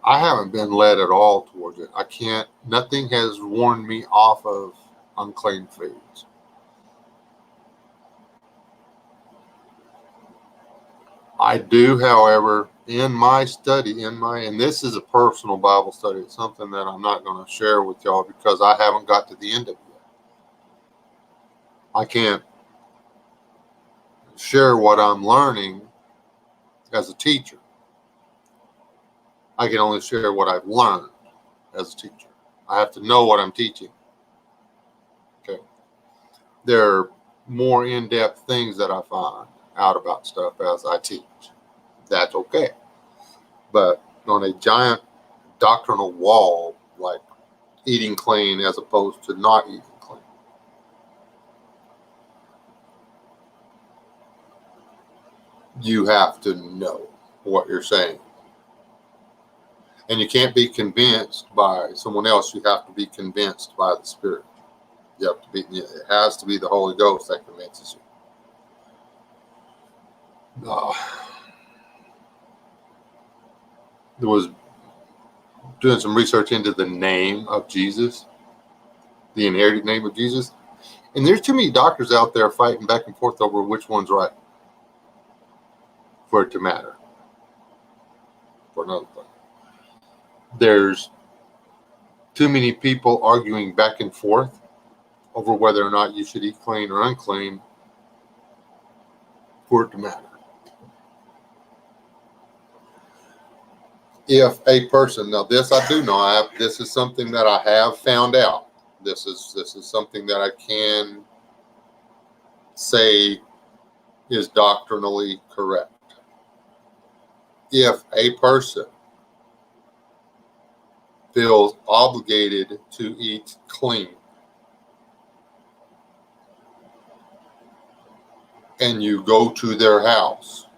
I haven't been led at all towards it. I can't. Nothing has warned me off of unclean foods. I do, however, in my study, and this is a personal Bible study. It's something that I'm not going to share with y'all because I haven't got to the end of it yet. I can't share what I'm learning as a teacher. I can only share what I've learned as a teacher. I have to know what I'm teaching. Okay. There are more in-depth things that I find out about stuff as I teach. That's okay. But on a giant doctrinal wall, like eating clean as opposed to not eating clean, you have to know what you're saying. And you can't be convinced by someone else. You have to be convinced by the Spirit. You have to be. It has to be the Holy Ghost that convinces you. There was doing some research into the name of Jesus, the inherited name of Jesus, and there's too many doctors out there fighting back and forth over which one's right for it to matter. For another thing, there's too many people arguing back and forth over whether or not you should eat clean or unclean for it to matter. If a person, now this I do know, this is something that I have found out. This is something that I can say is doctrinally correct. If a person feels obligated to eat clean, and you go to their house,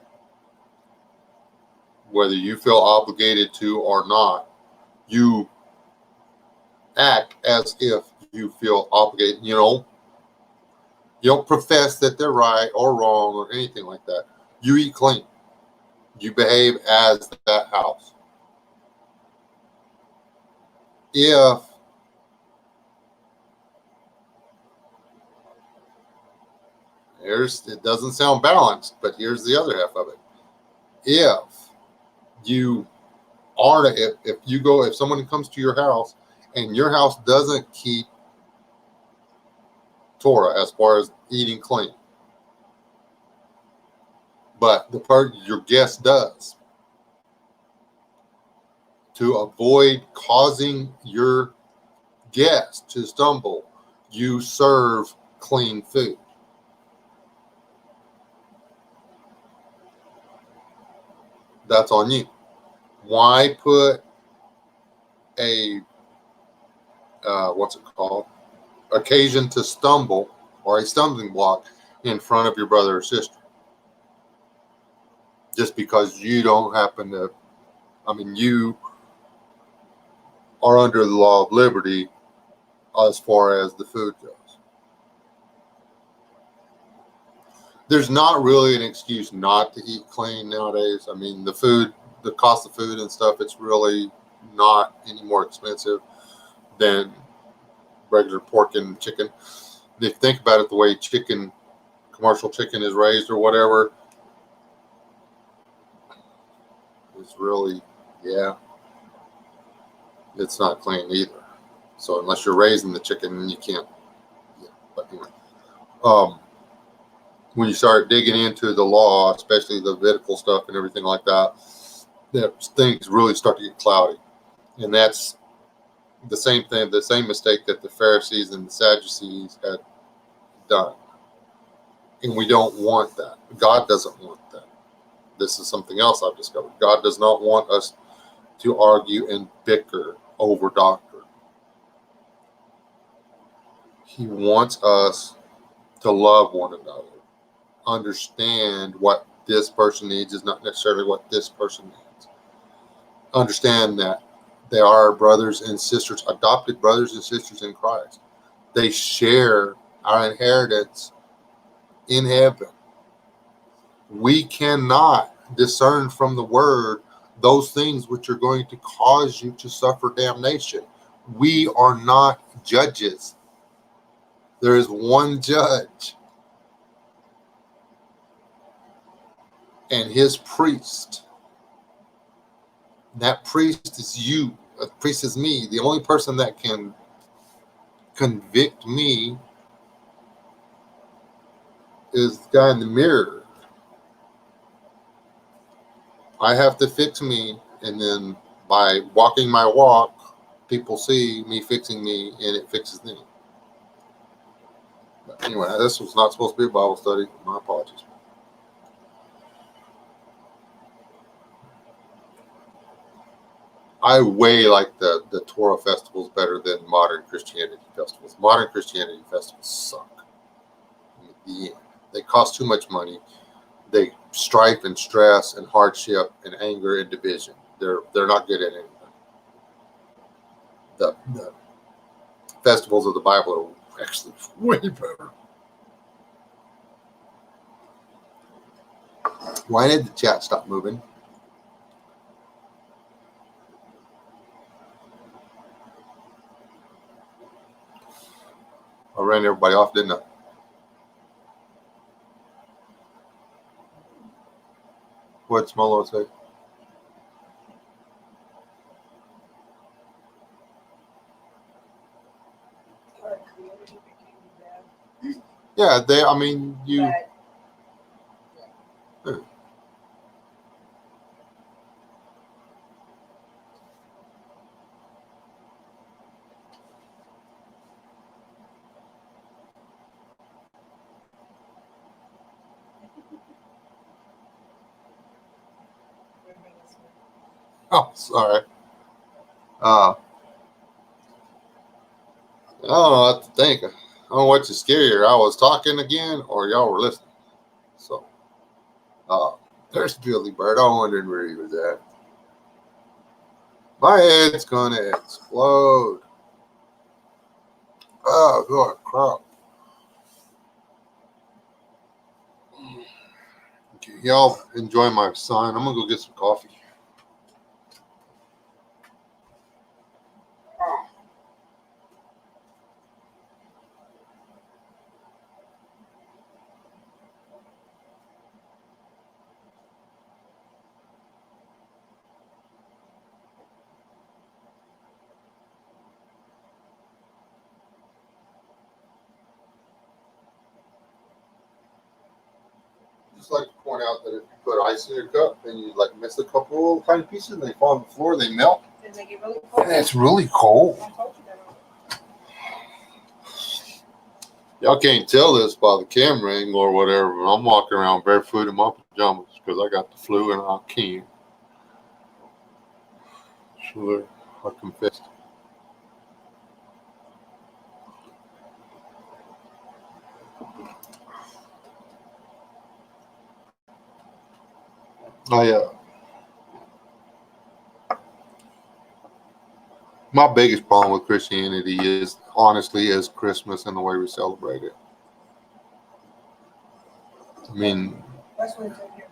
whether you feel obligated to or not, you act as if you feel obligated. You don't profess that they're right or wrong or anything like that. You eat clean. You behave as that house. If it doesn't sound balanced, but here's the other half of it. If you are, if someone comes to your house and your house doesn't keep Torah as far as eating clean, but your guest does, to avoid causing your guest to stumble, you serve clean food. That's on you. Why put a what's it called? Occasion to stumble or a stumbling block in front of your brother or sister? Just because you don't happen to, you are under the law of liberty as far as the food goes. There's not really an excuse not to eat clean nowadays. The cost of food and stuff, it's really not any more expensive than regular pork and chicken. If you think about it, the way commercial chicken is raised or whatever, it's really, it's not clean either. So unless you're raising the chicken, you can't. Yeah. But anyway, when you start digging into the law, especially the Levitical stuff and everything like that, things really start to get cloudy. And that's the same thing, the same mistake that the Pharisees and the Sadducees had done. And we don't want that. God doesn't want that. This is something else I've discovered. God does not want us to argue and bicker over doctrine. He wants us to love one another. Understand what this person needs is not necessarily what this person needs. Understand that they are brothers and sisters, adopted brothers and sisters in Christ. They share our inheritance in heaven. We cannot discern from the word those things which are going to cause you to suffer damnation. We are not judges. There is one judge, and his priest. That priest is you. That priest is me. The only person that can convict me is the guy in the mirror. I have to fix me, and then by walking my walk, people see me fixing me, and it fixes me. But anyway, this was not supposed to be a Bible study. My apologies. I way like the Torah festivals better than modern Christianity festivals. Modern Christianity festivals suck. In the end, they cost too much money. They strife and stress and hardship and anger and division. They're not good at anything. The festivals of the Bible are actually way better. Why did the chat stop moving? I ran everybody off, didn't I? What'd Smolo say? Yeah, you. Oh, sorry. I don't know what to think. I don't know what's scarier. I was talking again, or y'all were listening. So, there's Billy Bird. I wondered where he was at. My head's gonna explode. Oh, God, crap. Okay, y'all enjoy my sign. I'm gonna go get some coffee. Just like to point out that if you put ice in your cup and you like mix a couple little tiny pieces and they fall on the floor, they melt. and they get really cold. It's really cold. I told you that. Y'all can't tell this by the camera angle or whatever, but I'm walking around barefoot in my pajamas because I got the flu and I can't. So I confessed. My biggest problem with Christianity is honestly is Christmas and the way we celebrate it. I mean, West Wind's in here.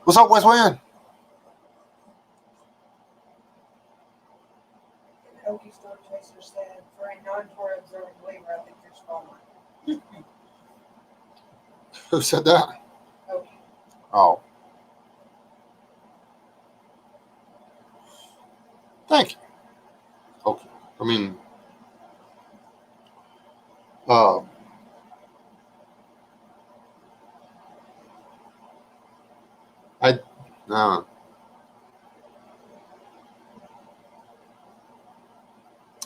what's up, West Wind? The Okie Store Chaser said, for a non-Torah observant believer, I think you're spot on. Who said that? Okie. Oh, thank you. Okay, I mean, uh, uh,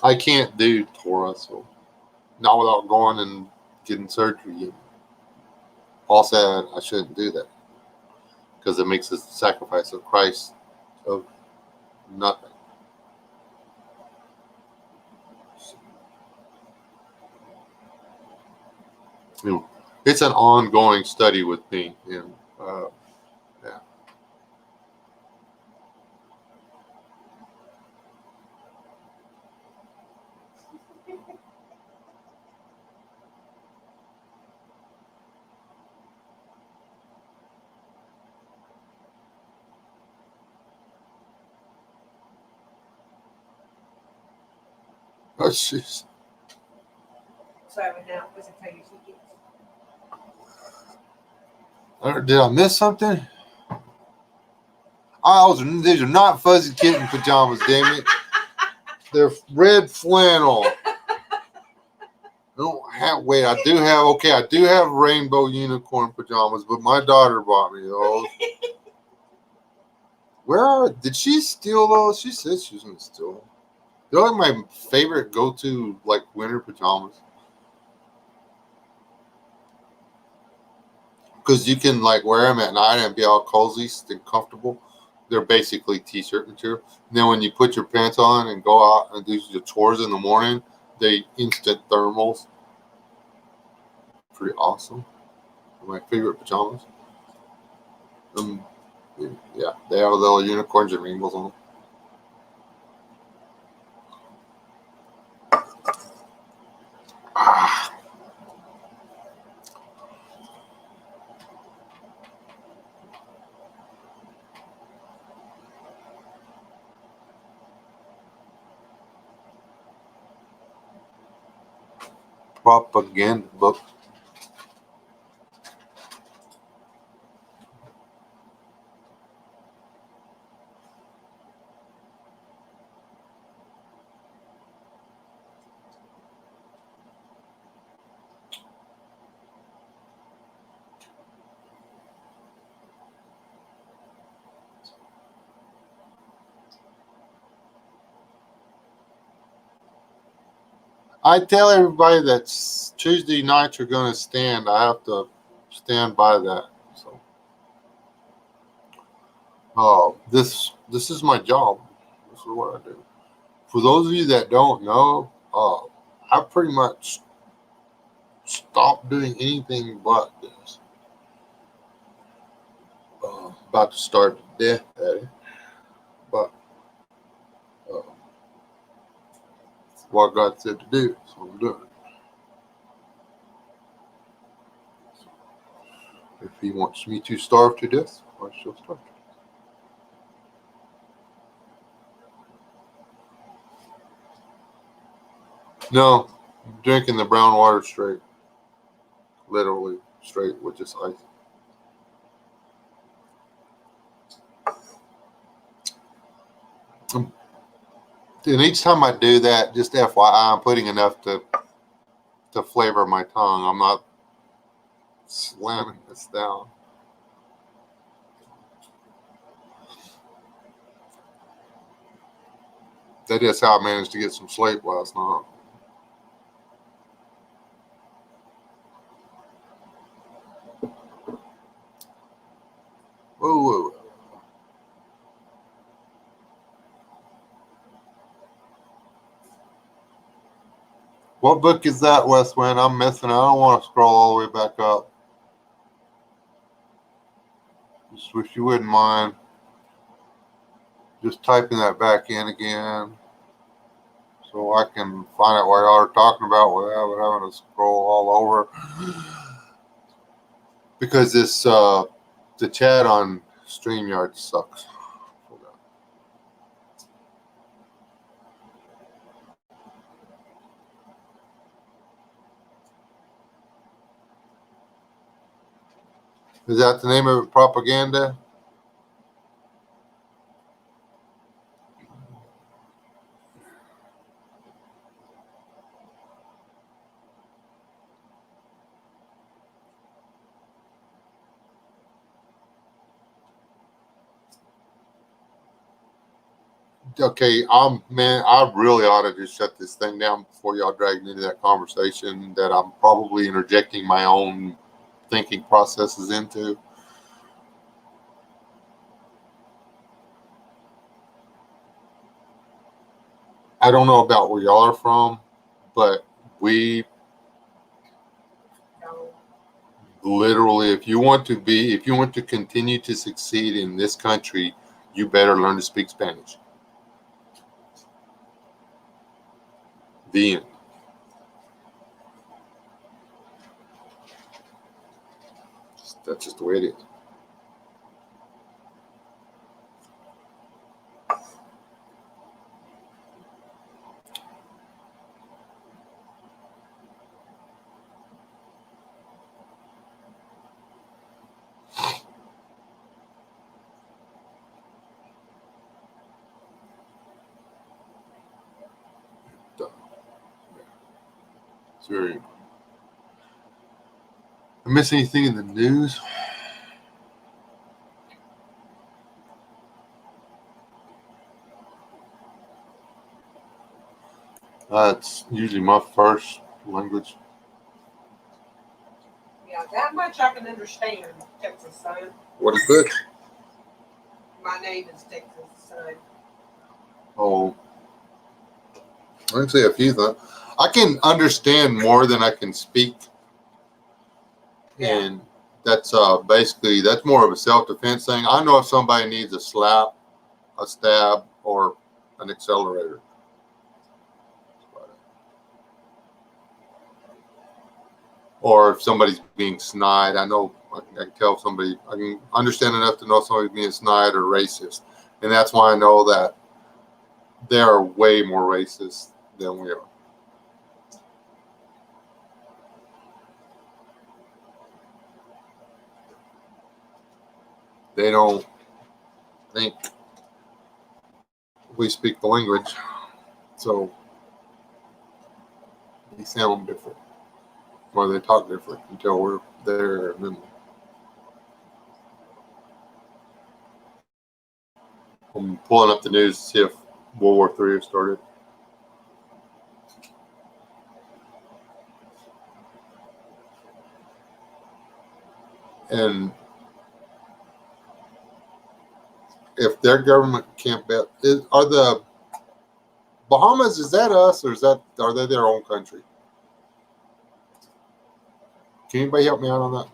I can't do Torah, so not without going and getting surgery. Paul said I shouldn't do that because it makes the sacrifice of Christ of nothing. You know, it's an ongoing study with me, and yeah. Oh, jeez. So I would now listen to you. Did I miss something? These are not fuzzy kitten pajamas, damn it. They're red flannel. Wait, I do have rainbow unicorn pajamas, but my daughter bought me those. Did she steal those? She said she was going to steal them. They're like my favorite go-to, like, winter pajamas. Because you can, like, wear them at night and be all cozy and comfortable. They're basically t-shirt material. And then when you put your pants on and go out and do your chores in the morning, they instant thermals. Pretty awesome. My favorite pajamas. Yeah, they have little unicorns and rainbows on them. Ah. Propaganda book. I tell everybody that Tuesday nights are going to stand. I have to stand by that. So, this is my job. This is what I do. For those of you that don't know, I pretty much stopped doing anything but this. About to start to death at it, but it's what God said to do, so I'm doing it. If He wants me to starve to death, I shall starve to death. No, I'm drinking the brown water straight, literally straight with just ice. And each time I do that, just FYI, I'm putting enough to flavor my tongue. I'm not slamming this down. That is how I managed to get some sleep last night. Whoa, whoa. What book is that, West Wind? I'm missing it. I don't want to scroll all the way back up. Just wish you wouldn't mind just typing that back in again so I can find out what y'all are talking about without having to scroll all over. Because this the chat on StreamYard sucks. Is that the name of it, propaganda? Okay, man, I really ought to just shut this thing down before y'all drag me into that conversation that I'm probably interjecting my own thinking processes into. I don't know about where y'all are from, but we literally, if you want to continue to succeed in this country, you better learn to speak Spanish. The end. That's just the way it is. It's very. I miss anything in the news? That's usually my first language. Yeah, that much I can understand, Texas son. What is it? My name is Texas son. Oh, I can say a few things. I can understand more than I can speak. Yeah. And that's basically, that's more of a self-defense thing. I know if somebody needs a slap, a stab, or an accelerator. Or if somebody's being snide, I know I can tell somebody, I can understand enough to know if somebody's being snide or racist. And that's why I know that they are way more racist than we are. They don't think we speak the language, so they sound different, or they talk different until we're there. And then I'm pulling up the news to see if World War III has started. And if their government can't bet, are the Bahamas, is that us, or are they their own country? Can anybody help me out on that?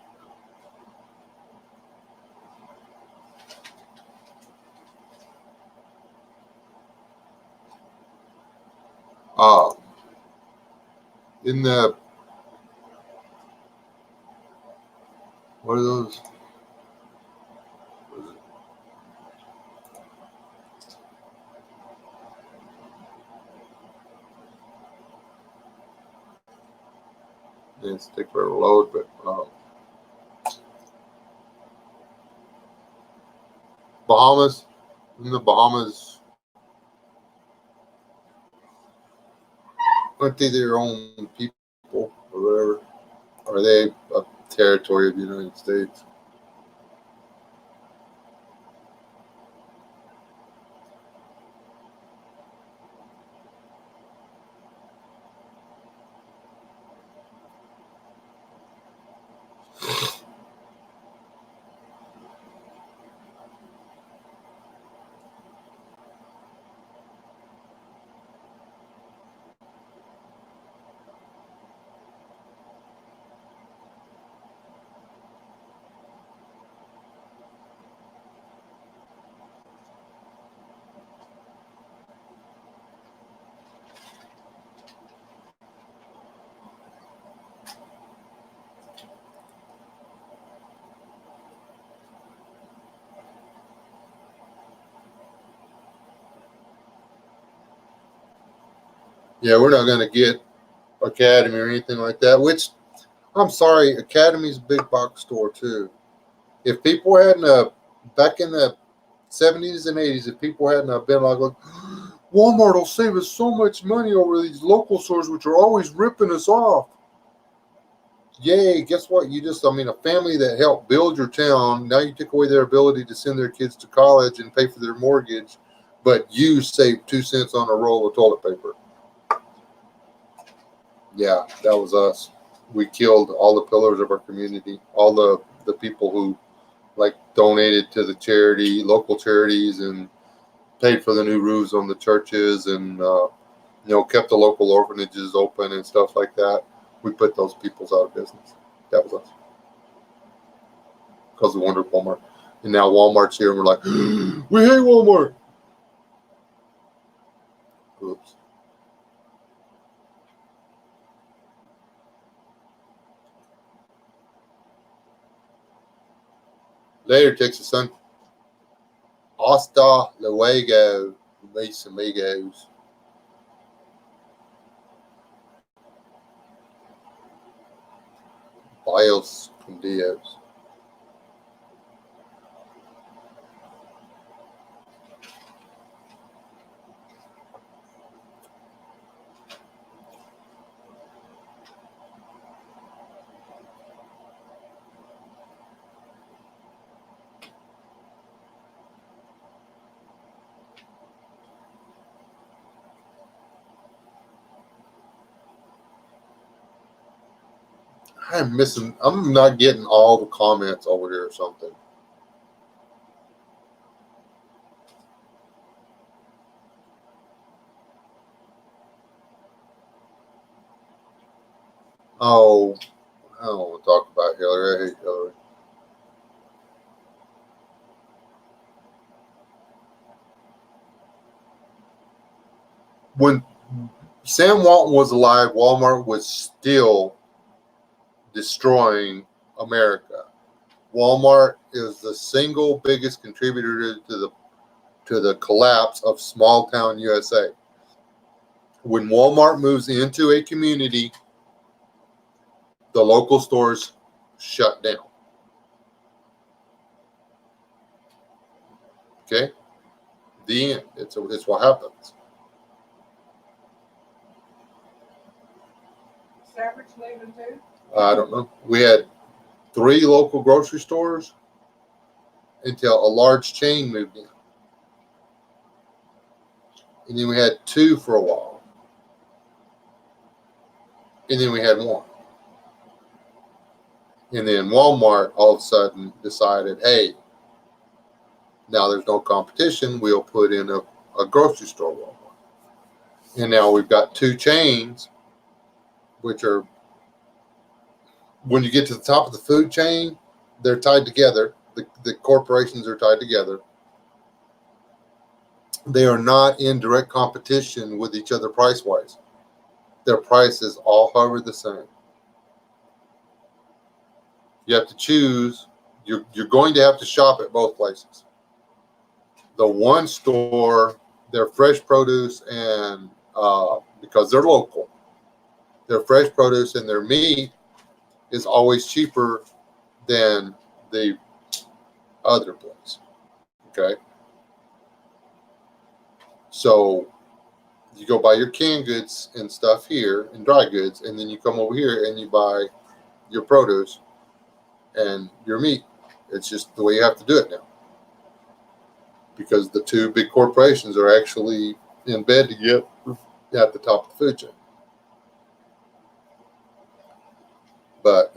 In the, what are those? It's take forever to load, but Bahamas, in the Bahamas, aren't they their own people or whatever? Are they a territory of the United States? Yeah, we're not going to get Academy or anything like that, which I'm sorry, Academy's a big box store too. If people hadn't, back in the 70s and 80s, if people hadn't been like, Walmart will save us so much money over these local stores, which are always ripping us off. Yay, guess what? A family that helped build your town, now you took away their ability to send their kids to college and pay for their mortgage, but you saved 2 cents on a roll of toilet paper. Yeah, that was us. We killed all the pillars of our community, all the people who like donated to the local charities, and paid for the new roofs on the churches, and kept the local orphanages open and stuff like that. We put those peoples out of business. That was us because we wanted Walmart, and now Walmart's here, and we're like, we hate Walmart. Oops. Later, Texas son. Hasta luego, mis amigos. Bios con Dios. I'm not getting all the comments over here or something. Oh, I don't want to talk about Hillary. I hate Hillary. When Sam Walton was alive, Walmart was still destroying America. Walmart is the single biggest contributor to the collapse of small town USA. When Walmart moves into a community, the local stores shut down. Okay? The end. It's what happens. Savage leaving too? I don't know. We had 3 local grocery stores until a large chain moved in. And then we had 2 for a while. And then we had 1. And then Walmart all of a sudden decided, hey, now there's no competition. We'll put in a grocery store Walmart. And now we've got 2 chains, which are, when you get to the top of the food chain, they're tied together. The corporations are tied together. They are not in direct competition with each other price-wise. Their prices all hover the same. You have to choose. You're going to have to shop at both places. The one store, their fresh produce and because they're local, their fresh produce and their meat is always cheaper than the other place. Okay. So you go buy your canned goods and stuff here and dry goods, and then you come over here and you buy your produce and your meat. It's just the way you have to do it now, because the 2 big corporations are actually in bed together at the top of the food chain. But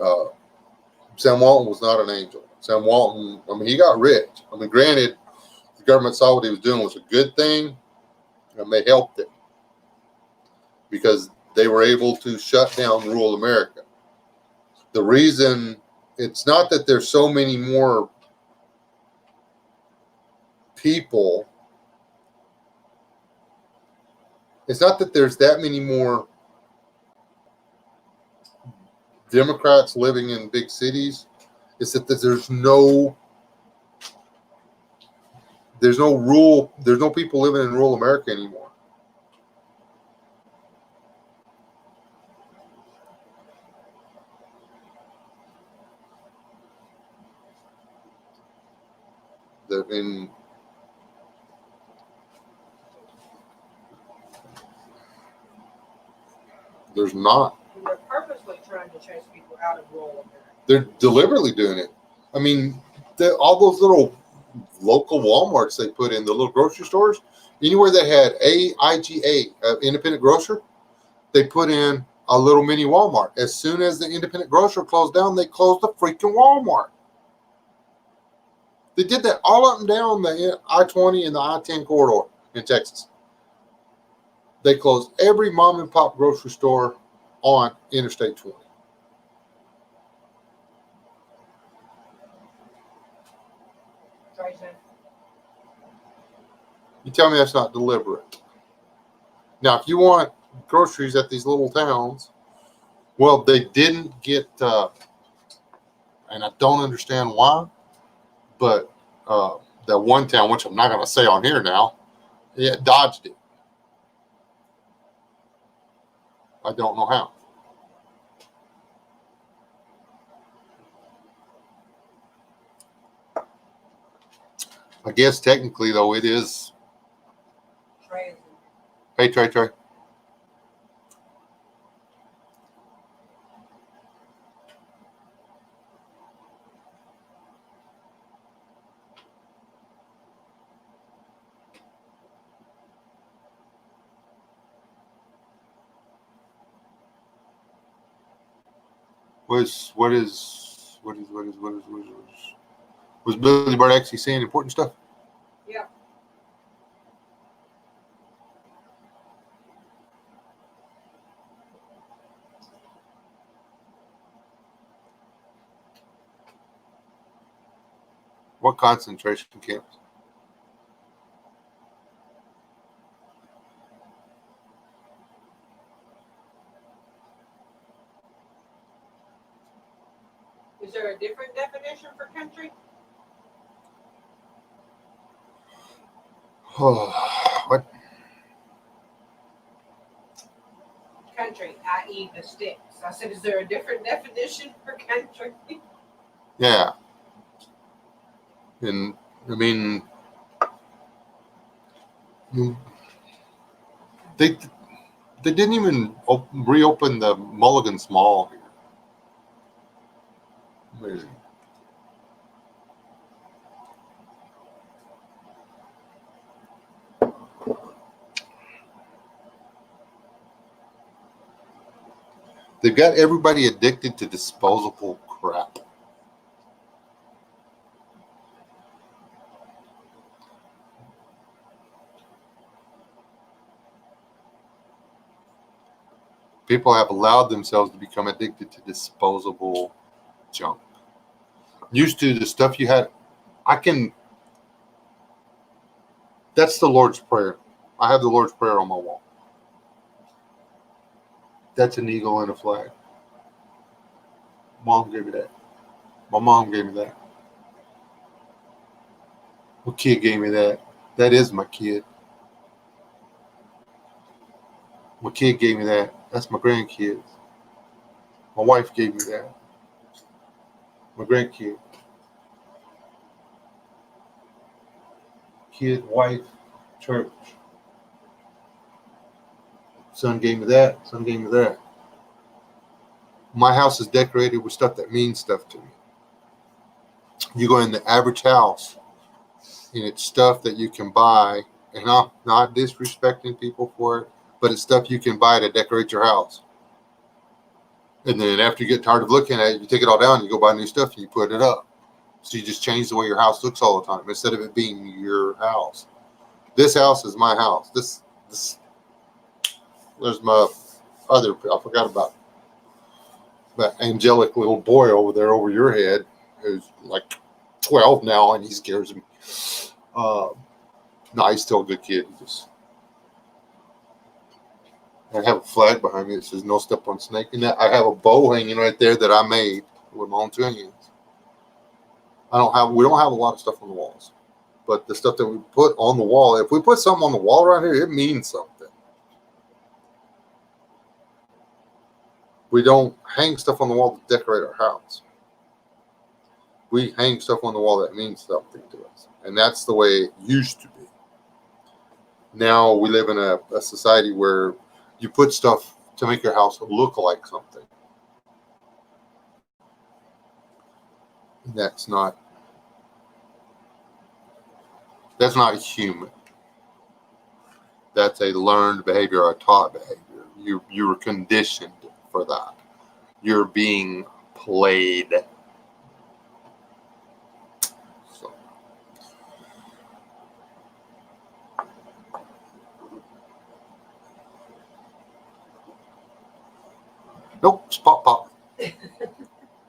Sam Walton was not an angel. Sam Walton, he got rich. Granted, the government saw what he was doing was a good thing, and they helped him because they were able to shut down rural America. The reason, it's not that there's so many more people, it's not that there's that many more Democrats living in big cities, it's that there's no people living in rural America anymore. There's not. And they're purposely trying to chase people out of rural America. They're deliberately doing it. I mean, all those little local Walmarts they put in, the little grocery stores, anywhere that had AIGA, independent grocer, they put in a little mini Walmart. As soon as the independent grocer closed down, they closed the freaking Walmart. They did that all up and down the I-20 and the I-10 corridor in Texas. They closed every mom and pop grocery store on Interstate 20. You tell me that's not deliberate. Now, if you want groceries at these little towns, well, they didn't get, and I don't understand why, but that one town, which I'm not going to say on here now, it dodged it. I don't know how. I guess technically, though, it is. Trey. Hey, Trey. Was Billy Bird actually saying important stuff? Yeah. What concentration camps? Is there a different definition for country? What? Country, i.e. the sticks. I said, is there a different definition for country? Yeah. And I mean, they didn't even reopen the Mulligan's Mall here. Amazing. They've got everybody addicted to disposable crap. People have allowed themselves to become addicted to disposable junk. Used to the stuff you had, that's the Lord's Prayer. I have the Lord's Prayer on my wall. That's an eagle and a flag. Mom gave me that. My mom gave me that. My kid gave me that. That is my kid. My kid gave me that. That's my grandkids. My wife gave me that. My grandkid. Kid, wife, church. Son gave me that. Son gave me that. My house is decorated with stuff that means stuff to me. You go in the average house, and it's stuff that you can buy, and I'm not disrespecting people for it, but it's stuff you can buy to decorate your house. And then after you get tired of looking at it, you take it all down, you go buy new stuff, and you put it up. So you just change the way your house looks all the time instead of it being your house. This house is my house. This there's my other, I forgot about that angelic little boy over there over your head who's like 12 now, and he scares me. No, he's still a good kid. I have a flag behind me that says "No step on snake," and I have a bow hanging right there that I made with my own two hands. We don't have a lot of stuff on the walls, but the stuff that we put on the wall, if we put something on the wall right here, it means something. We don't hang stuff on the wall to decorate our house. We hang stuff on the wall that means something to us. And that's the way it used to be. Now we live in a society where you put stuff to make your house look like something. That's not human. That's a learned behavior, a taught behavior. You were conditioned for that. You're being played. So. Nope, it's pop pop.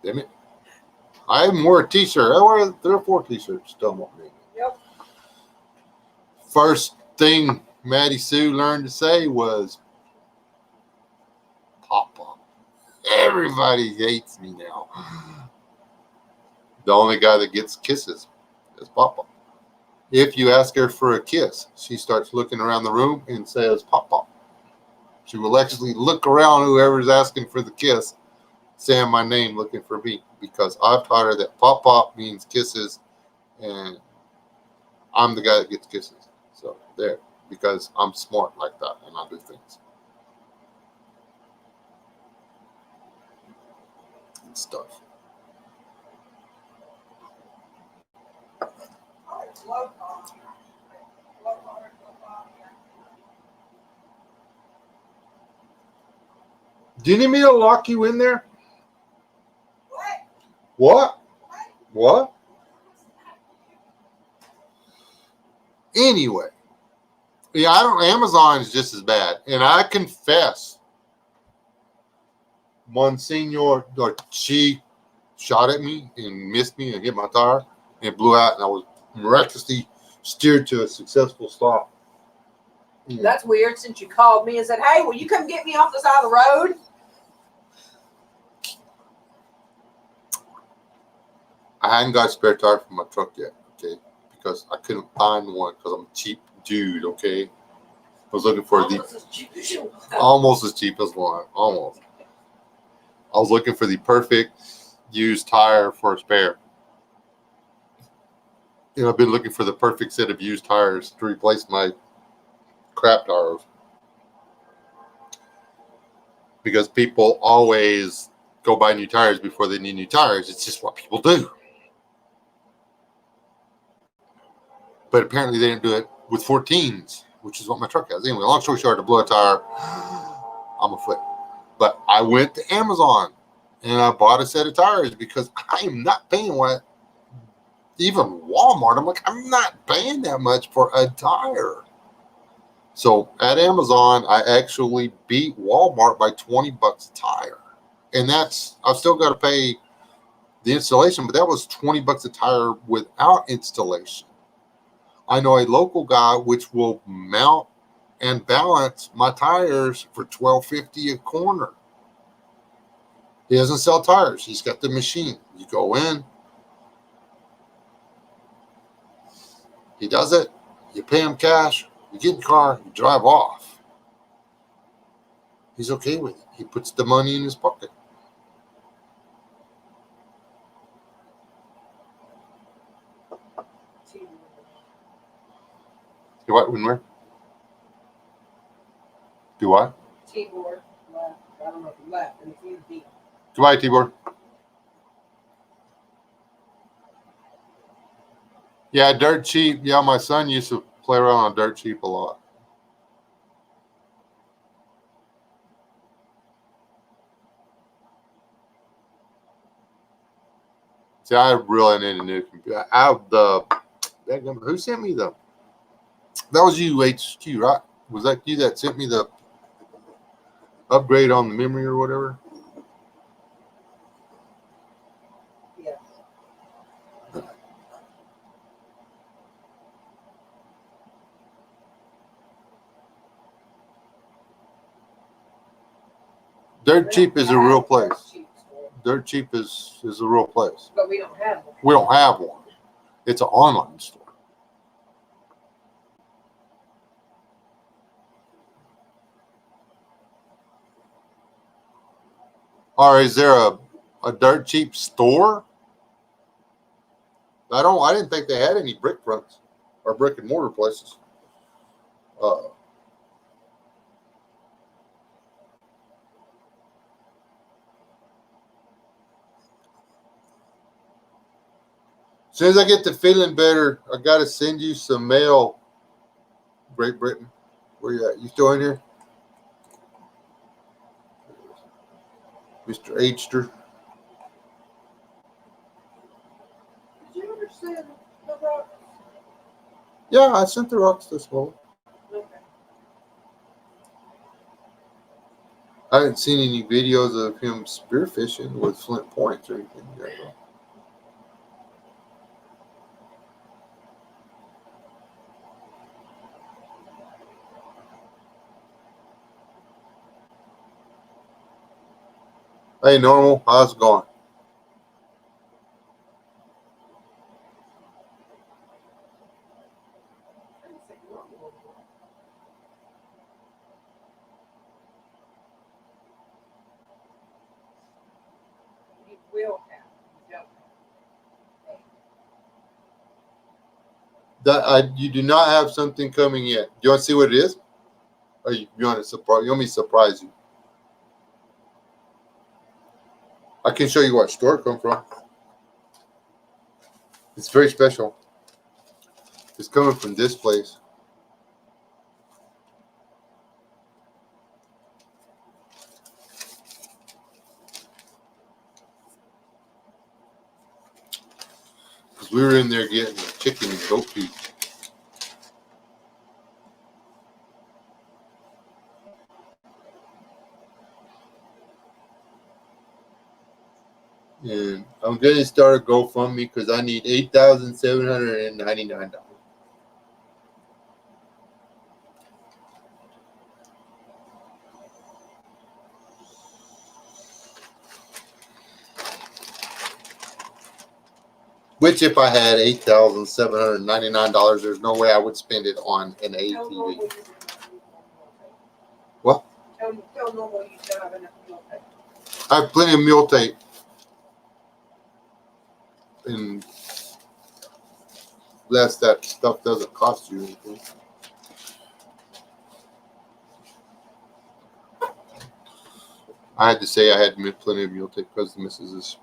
Damn it. I wore a t-shirt. I wore 3 or 4 t-shirts. Still won't be. Yep. First thing Maddie Sue learned to say was pop pop. Everybody hates me now. The only guy that gets kisses is pop pop. If you ask her for a kiss, she starts looking around the room and says pop pop. She will actually look around whoever's asking for the kiss, saying my name, looking for me, because I've taught her that pop pop means kisses, and I'm the guy that gets kisses. So there, because I'm smart like that and I do things and stuff. Do you need me to lock you in there? What? What? Anyway, yeah, I don't. Amazon is just as bad, and I confess, Monsignor, she shot at me and missed me and hit my tire and it blew out, and I was miraculously steered to a successful stop. That's weird, since you called me and said, "Hey, will you come get me off the side of the road?" I hadn't got a spare tire for my truck yet, okay, because I couldn't find one because I'm a cheap dude, okay. I was looking for Almost as cheap as you want. almost as cheap as one, almost. I was looking for the perfect used tire for a spare. You know, I've been looking for the perfect set of used tires to replace my crap tires, because people always go buy new tires before they need new tires. It's just what people do. But apparently they didn't do it with 14s, which is what my truck has. Anyway, long story short, I blew a tire. I'm a foot. But I went to Amazon and I bought a set of tires because I am not paying what, even Walmart. I'm like, I'm not paying that much for a tire. So at Amazon, I actually beat Walmart by $20 a tire. And that's, I've still got to pay the installation, but that was $20 a tire without installation. I know a local guy which will mount and balance my tires for $12.50 a corner. He doesn't sell tires. He's got the machine. You go in, he does it, you pay him cash, you get in the car, you drive off. He's okay with it. He puts the money in his pocket. Do what? When where? Do what? T-board left. I don't know if he left, and if you beat. Goodbye, Tibor. Yeah, dirt cheap. Yeah, my son used to play around on dirt cheap a lot. See, I really need a new computer. I have who sent me the? That was you, HQ, right? Was that you that sent me the upgrade on the memory or whatever? Yeah. Dirt cheap is a real place. Dirt cheap is a real place. But we don't have one. We don't have one. It's an online store. Or is there a dirt cheap store? I didn't think they had any brick fronts or brick and mortar places. As soon as I get to feeling better, I got to send you some mail, Great Britain. Where you at? You still in here? Mr. Hster. Did you ever send the rocks? Yeah, I sent the rocks this morning. Okay. I haven't seen any videos of him spearfishing with flint points or anything yet. Hey, Normal, how's it going? I didn't say normal. You will have. You don't have. You do not have something coming yet. Do you want to see what it is? Or you want to surprise? You want me to surprise you? I can show you what store it come from. It's very special. It's coming from this place. Because we were in there getting chicken and goat feet. And I'm going to start a GoFundMe because I need $8,799. Which, if I had $8,799, there's no way I would spend it on an ATV. What? Tell Normal you don't have enough meal tape. I have plenty of meal tape. And less that stuff doesn't cost you anything. I had to say I had plenty of meal tape because the missus is.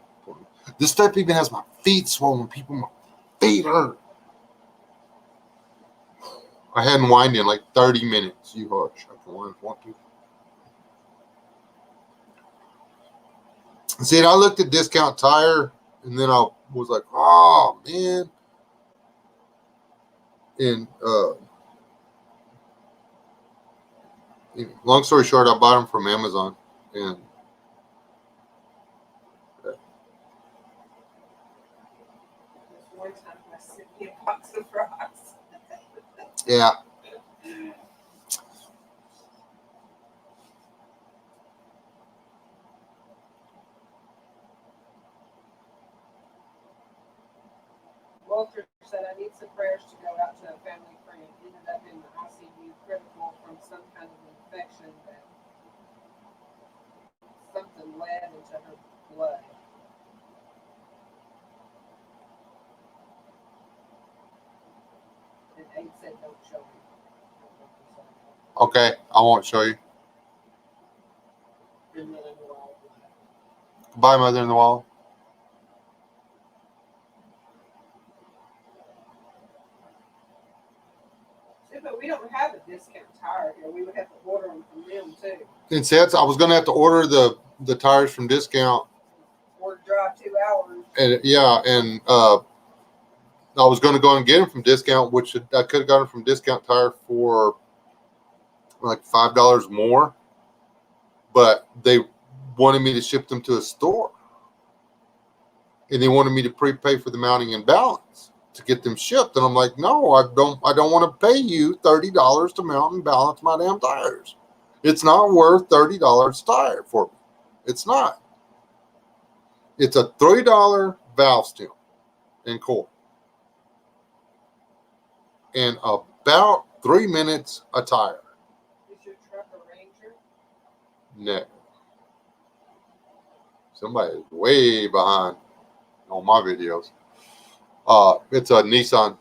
This stuff even has my feet swollen. People, my feet hurt. I hadn't whined in like 30 minutes. You hush. I can whine if I want to. See, I looked at Discount Tire, and then I was like, oh, man. And long story short, I bought them from Amazon. And One time I sent me a box of rocks. yeah. Walter said, I need some prayers to go out to a family friend. Ended up in the ICU critical from some kind of infection that something led into her blood. And Abe said, don't show me. Okay, I won't show you. Bye, Mother in the Wall. See, but we don't have a Discount Tire here. We would have to order them from them too. And see, I was going to have to order the tires from Discount. Or drive 2 hours. And yeah, and I was going to go and get them from Discount, which I could have gotten from Discount Tire for like $5 more, but they wanted me to ship them to a store, and they wanted me to prepay for the mounting and balance to get them shipped. And I'm like, no, I don't want to pay you $30 to mount and balance my damn tires. It's not worth $30 tire for me. It's not. It's a $3 valve stem and core. And about 3 minutes a tire. Is your truck a Ranger? No. Somebody is way behind on my videos. It's a Nissan.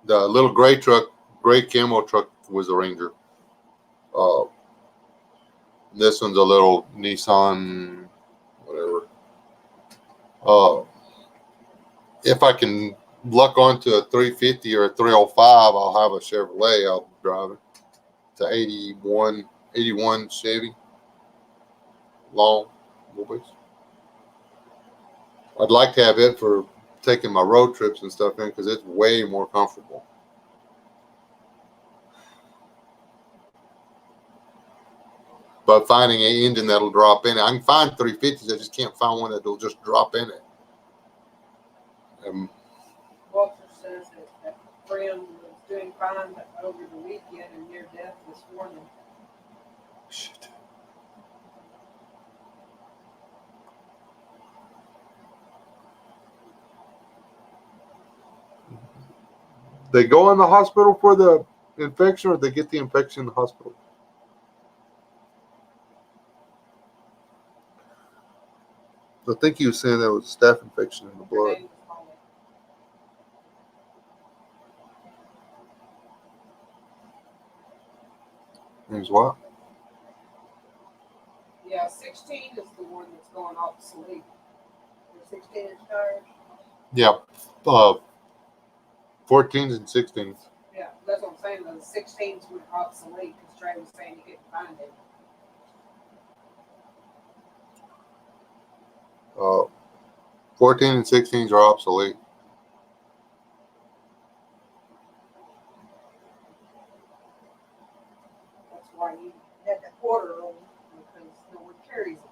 The little gray truck, gray camo truck was a Ranger. Uh, this one's a little Nissan, whatever. If I can luck onto a 350 or a 305, I'll have a Chevrolet. I'll drive it. It's an 81 Chevy, long wheelbase. I'd like to have it for taking my road trips and stuff in because it's way more comfortable. But finding an engine that'll drop in it, I can find 350s. I just can't find one that'll just drop in it. Walter says that a friend was doing fine over the weekend and near death this morning. Shit. They go in the hospital for the infection, or they get the infection in the hospital? I think he was saying that was staph infection in the blood. Name's what? Yeah, 16 is the one that's going obsolete. The 16-inch tires. Yeah, 14s and 16s. Yeah, that's what I'm saying. The 16s went obsolete because Trey was saying he couldn't find it. 14 and 16s are obsolete. That's why you had that quarter on because no one carries them.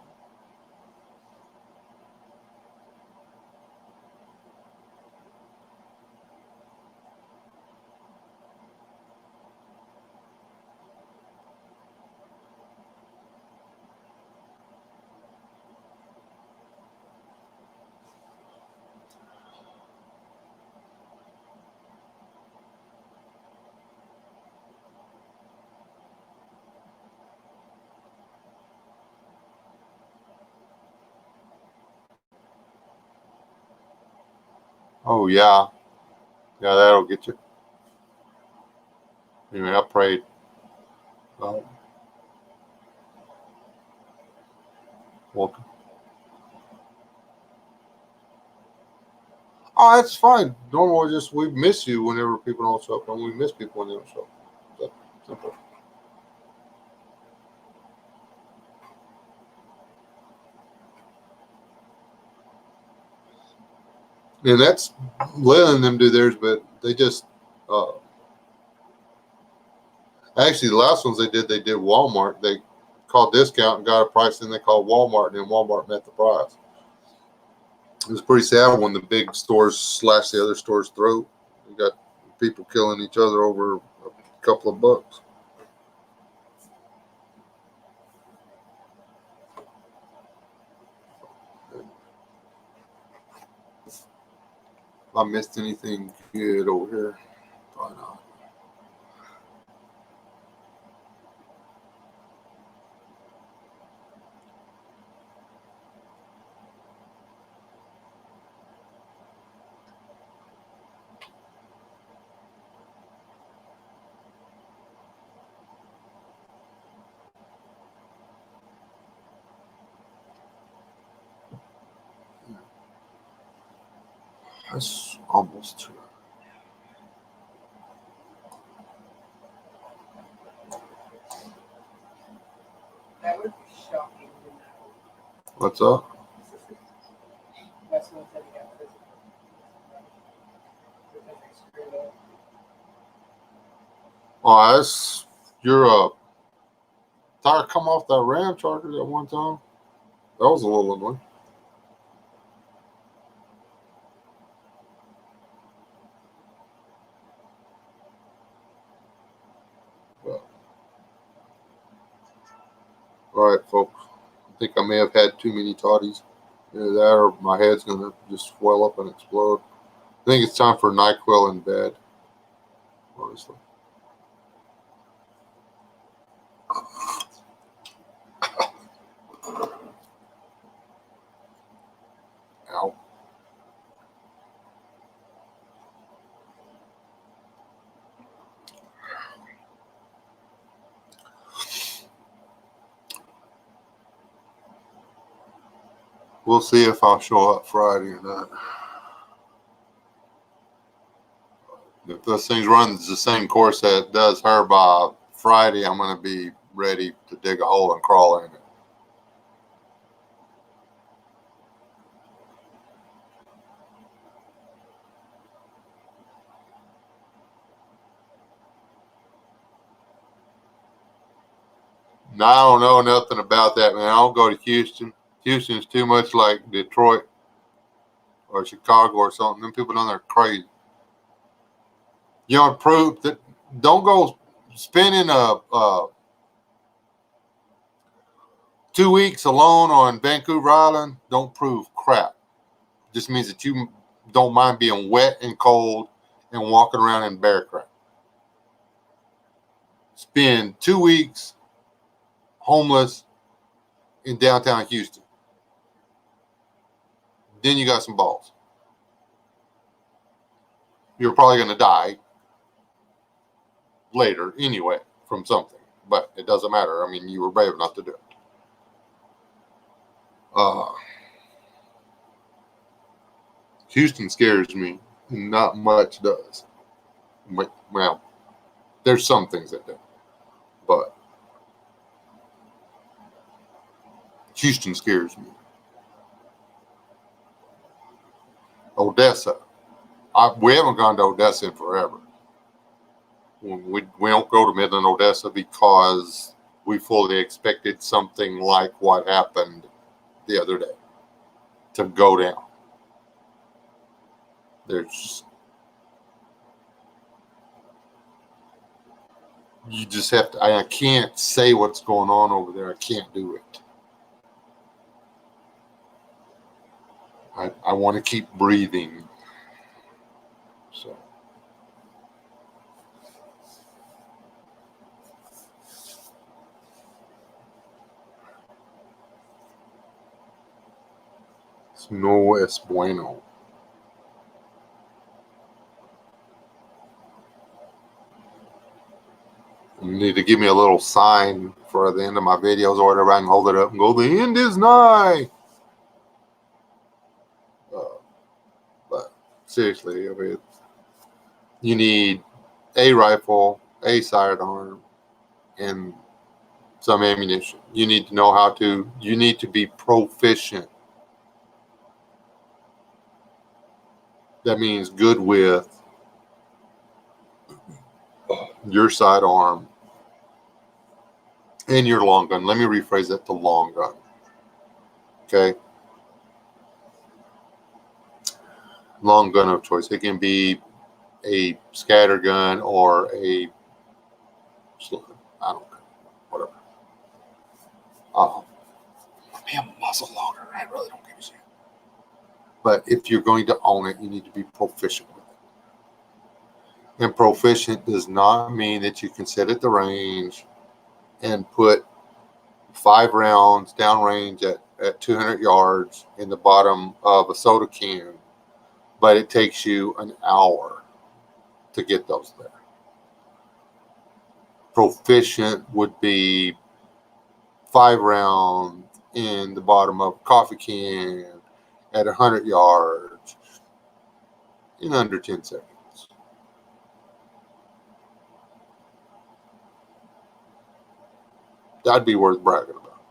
Oh, yeah. Yeah, that'll get you. Anyway, I prayed. Welcome. Oh, that's fine. Normal, just we miss you whenever people don't show up, and we miss people when they don't show up. So, simple. And that's letting them do theirs, but they just actually the last ones they did Walmart. They called discount and got a price, and they called Walmart, and then Walmart met the price. It was pretty sad when the big stores slashed the other store's throat. You got people killing each other over a couple of bucks. If I missed anything good over here, probably not. That's almost true. That would be shocking. What's up? That's one thing he got physical. Because they screwed up. Oh, that's your tire come off that Ram Charger at one time. That was a little annoying. But, all right, folks. I think I may have had too many toddies. Either that or my head's gonna just swell up and explode. I think it's time for NyQuil in bed. Honestly. Ow. We'll see if I'll show up Friday or not. If this thing runs the same course that it does her by Friday, I'm going to be ready to dig a hole and crawl in it. Now, I don't know nothing about that, man. I don't go to Houston. Houston's too much like Detroit or Chicago or something. Them people down there are crazy. You know, prove that. Don't go spending 2 weeks alone on Vancouver Island. Don't prove crap. Just means that you don't mind being wet and cold and walking around in bear crap. Spend 2 weeks homeless in downtown Houston. Then you got some balls. You're probably going to die later anyway from something, but it doesn't matter. I mean, you were brave enough to do it. Houston scares me. Not much does. Well, there's some things that do, but Houston scares me. Odessa. We haven't gone to Odessa in forever. We don't go to Midland, Odessa because we fully expected something like what happened the other day to go down. You just have to, I can't say what's going on over there. I can't do it. I want to keep breathing. So. No es bueno. You need to give me a little sign for the end of my videos or whatever. I can hold it up and go, the end is nigh. But seriously, I mean, you need a rifle, a sidearm, and some ammunition. You need to know how to, you need to be proficient. That means good with your sidearm and your long gun. Let me rephrase that to long gun. Okay? Long gun of choice. It can be a scatter gun or a, I don't know, whatever. Man, muzzle loader. I really don't give a shit. But if you're going to own it, you need to be proficient with it. And proficient does not mean that you can sit at the range and put 5 rounds downrange at 200 yards in the bottom of a soda can, but it takes you an hour to get those there. Proficient would be 5 rounds in the bottom of a coffee can at 100 yards in under 10 seconds. That'd be worth bragging about.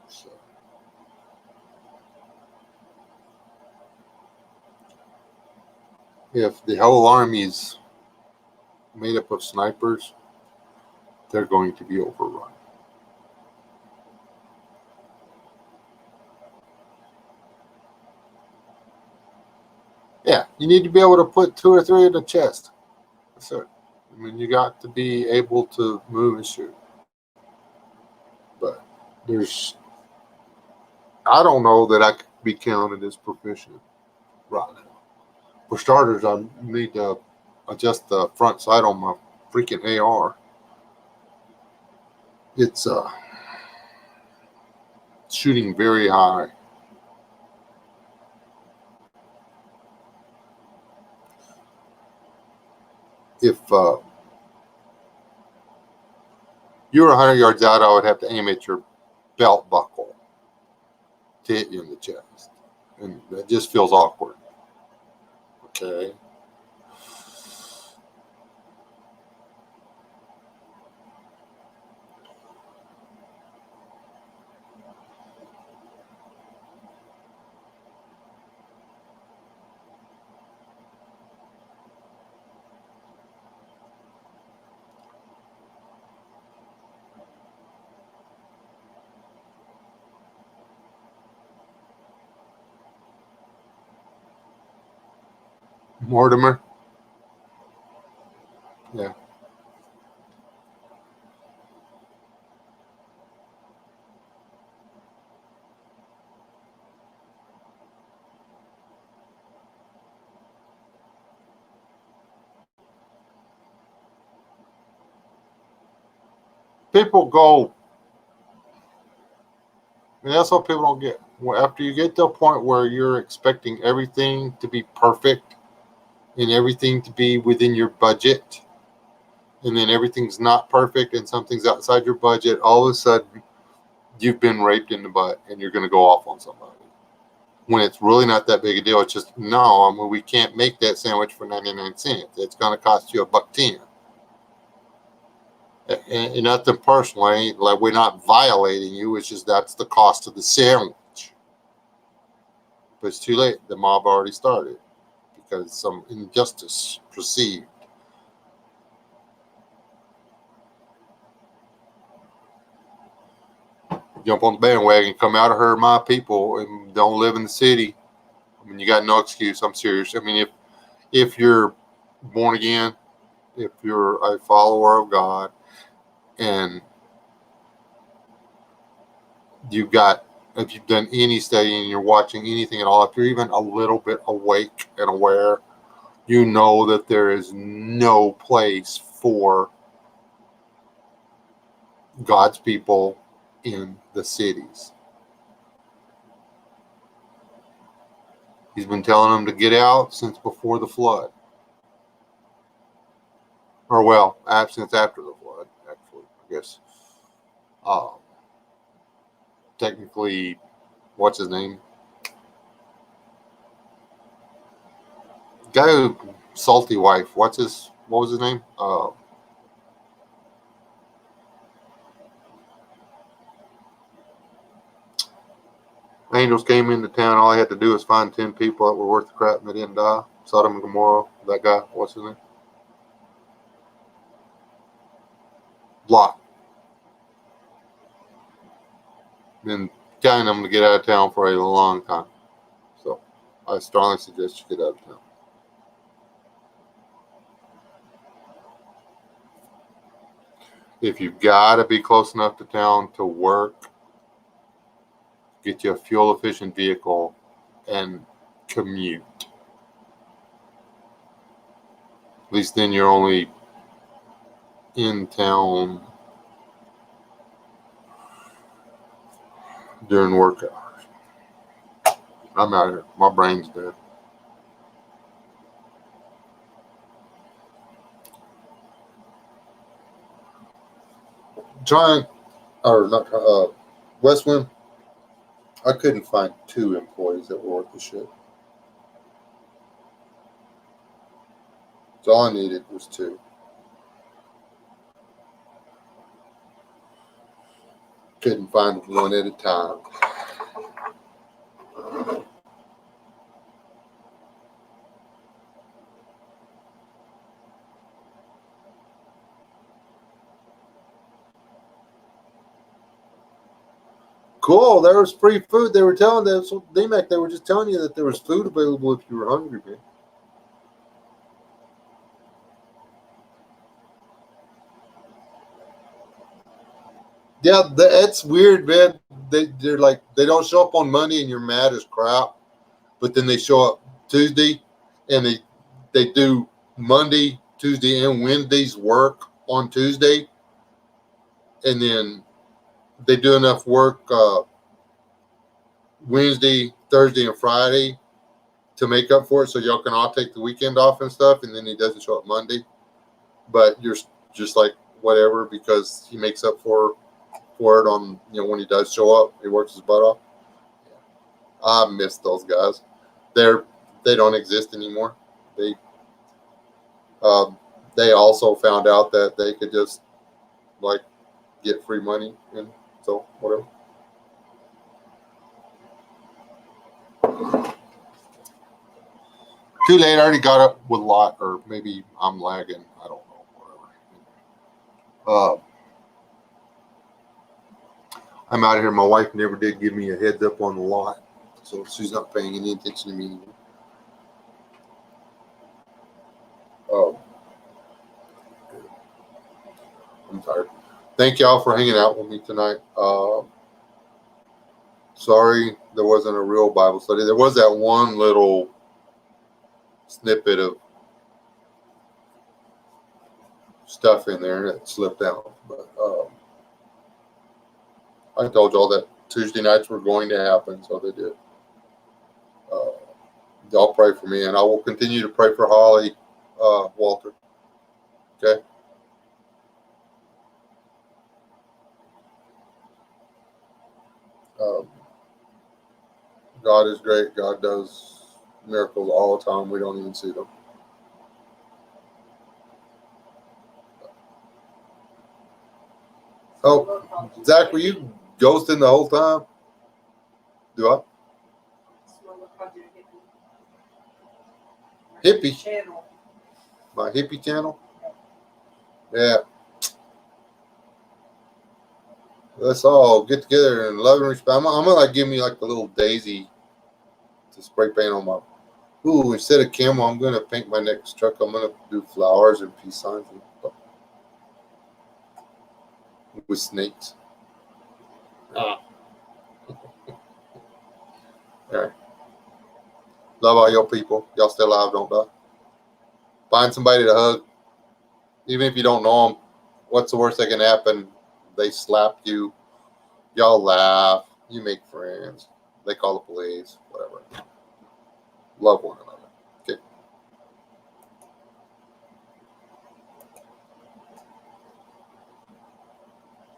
So. If the whole army's made up of snipers, they're going to be overrun. Yeah, you need to be able to put 2 or 3 in the chest. That's it. I mean, you got to be able to move and shoot. But I don't know that I could be counted as proficient right now. For starters, I need to adjust the front sight on my freaking AR. It's shooting very high. If you were 100 yards out, I would have to aim at your belt buckle to hit you in the chest. And that just feels awkward. Okay. Mortimer. Yeah. People go, and that's what people don't get. After you get to a point where you're expecting everything to be perfect and everything to be within your budget, and then everything's not perfect and something's outside your budget, all of a sudden you've been raped in the butt and you're going to go off on somebody. When it's really not that big a deal. It's just, no, I mean, we can't make that sandwich for 99 cents. It's going to cost you $1.10. And nothing personally, like we're not violating you. It's just that's the cost of the sandwich. But it's too late. The mob already started because some injustice perceived. Jump on the bandwagon, come out of her, my people, and don't live in the city. I mean, you got no excuse. I'm serious. I mean, if you're born again, if you're a follower of God, and if you've done any study and you're watching anything at all, if you're even a little bit awake and aware, you know that there is no place for God's people in the cities. He's been telling them to get out since before the flood. Or, well, since after the flood, actually, I guess. Technically, what's his name? Guy who, salty wife, what was his name? Angels came into town. All he had to do was find 10 people that were worth the crap and they didn't die. Sodom and Gomorrah, that guy, what's his name? Lot. Been telling them to get out of town for a long time. So I strongly suggest you get out of town. If you've got to be close enough to town to work, get you a fuel efficient vehicle and commute. At least then you're only in town during work hours. I'm out here. My brain's dead. Giant, or not, Westwind, I couldn't find 2 employees that were worth the shit. So all I needed was 2. Couldn't find one at a time. Cool. There was free food. They were telling us, DMAC, they were just telling you that there was food available if you were hungry, man. Yeah, that's weird, man. They're like, they don't show up on Monday and you're mad as crap, but then they show up Tuesday and they do Monday, Tuesday, and Wednesday's work on Tuesday, and then they do enough work Wednesday, Thursday, and Friday to make up for it, so y'all can all take the weekend off and stuff, and then he doesn't show up Monday. But you're just like whatever, because he makes up for it on, when he does show up, he works his butt off. I miss those guys. They don't exist anymore. They also found out that they could just like get free money, and so whatever. Too late. I already got up with a lot, or maybe I'm lagging. I don't know. Whatever. I'm out of here. My wife never did give me a heads up on the lot, so she's not paying any attention to me anymore. I'm tired. Thank y'all for hanging out with me tonight. Sorry there wasn't a real Bible study. There was that one little snippet of stuff in there that slipped out. But I told y'all that Tuesday nights were going to happen, so they did. Y'all pray for me, and I will continue to pray for Holly, Walter. Okay? God is great. God does miracles all the time. We don't even see them. Oh, Zach, were you ghosting the whole time? Do I? Hippie channel. My hippie channel? Yeah. Let's all get together and love and respect. I'm gonna like give me like a little daisy to spray paint on my. Ooh, instead of camel, I'm gonna paint my next truck. I'm gonna do flowers and peace signs and stuff with snakes. All right. Love all your people. Y'all still alive, don't die. Find somebody to hug, even if you don't know them. What's the worst that can happen? They slap you. Y'all laugh. You make friends. They call the police. Whatever. Love one another.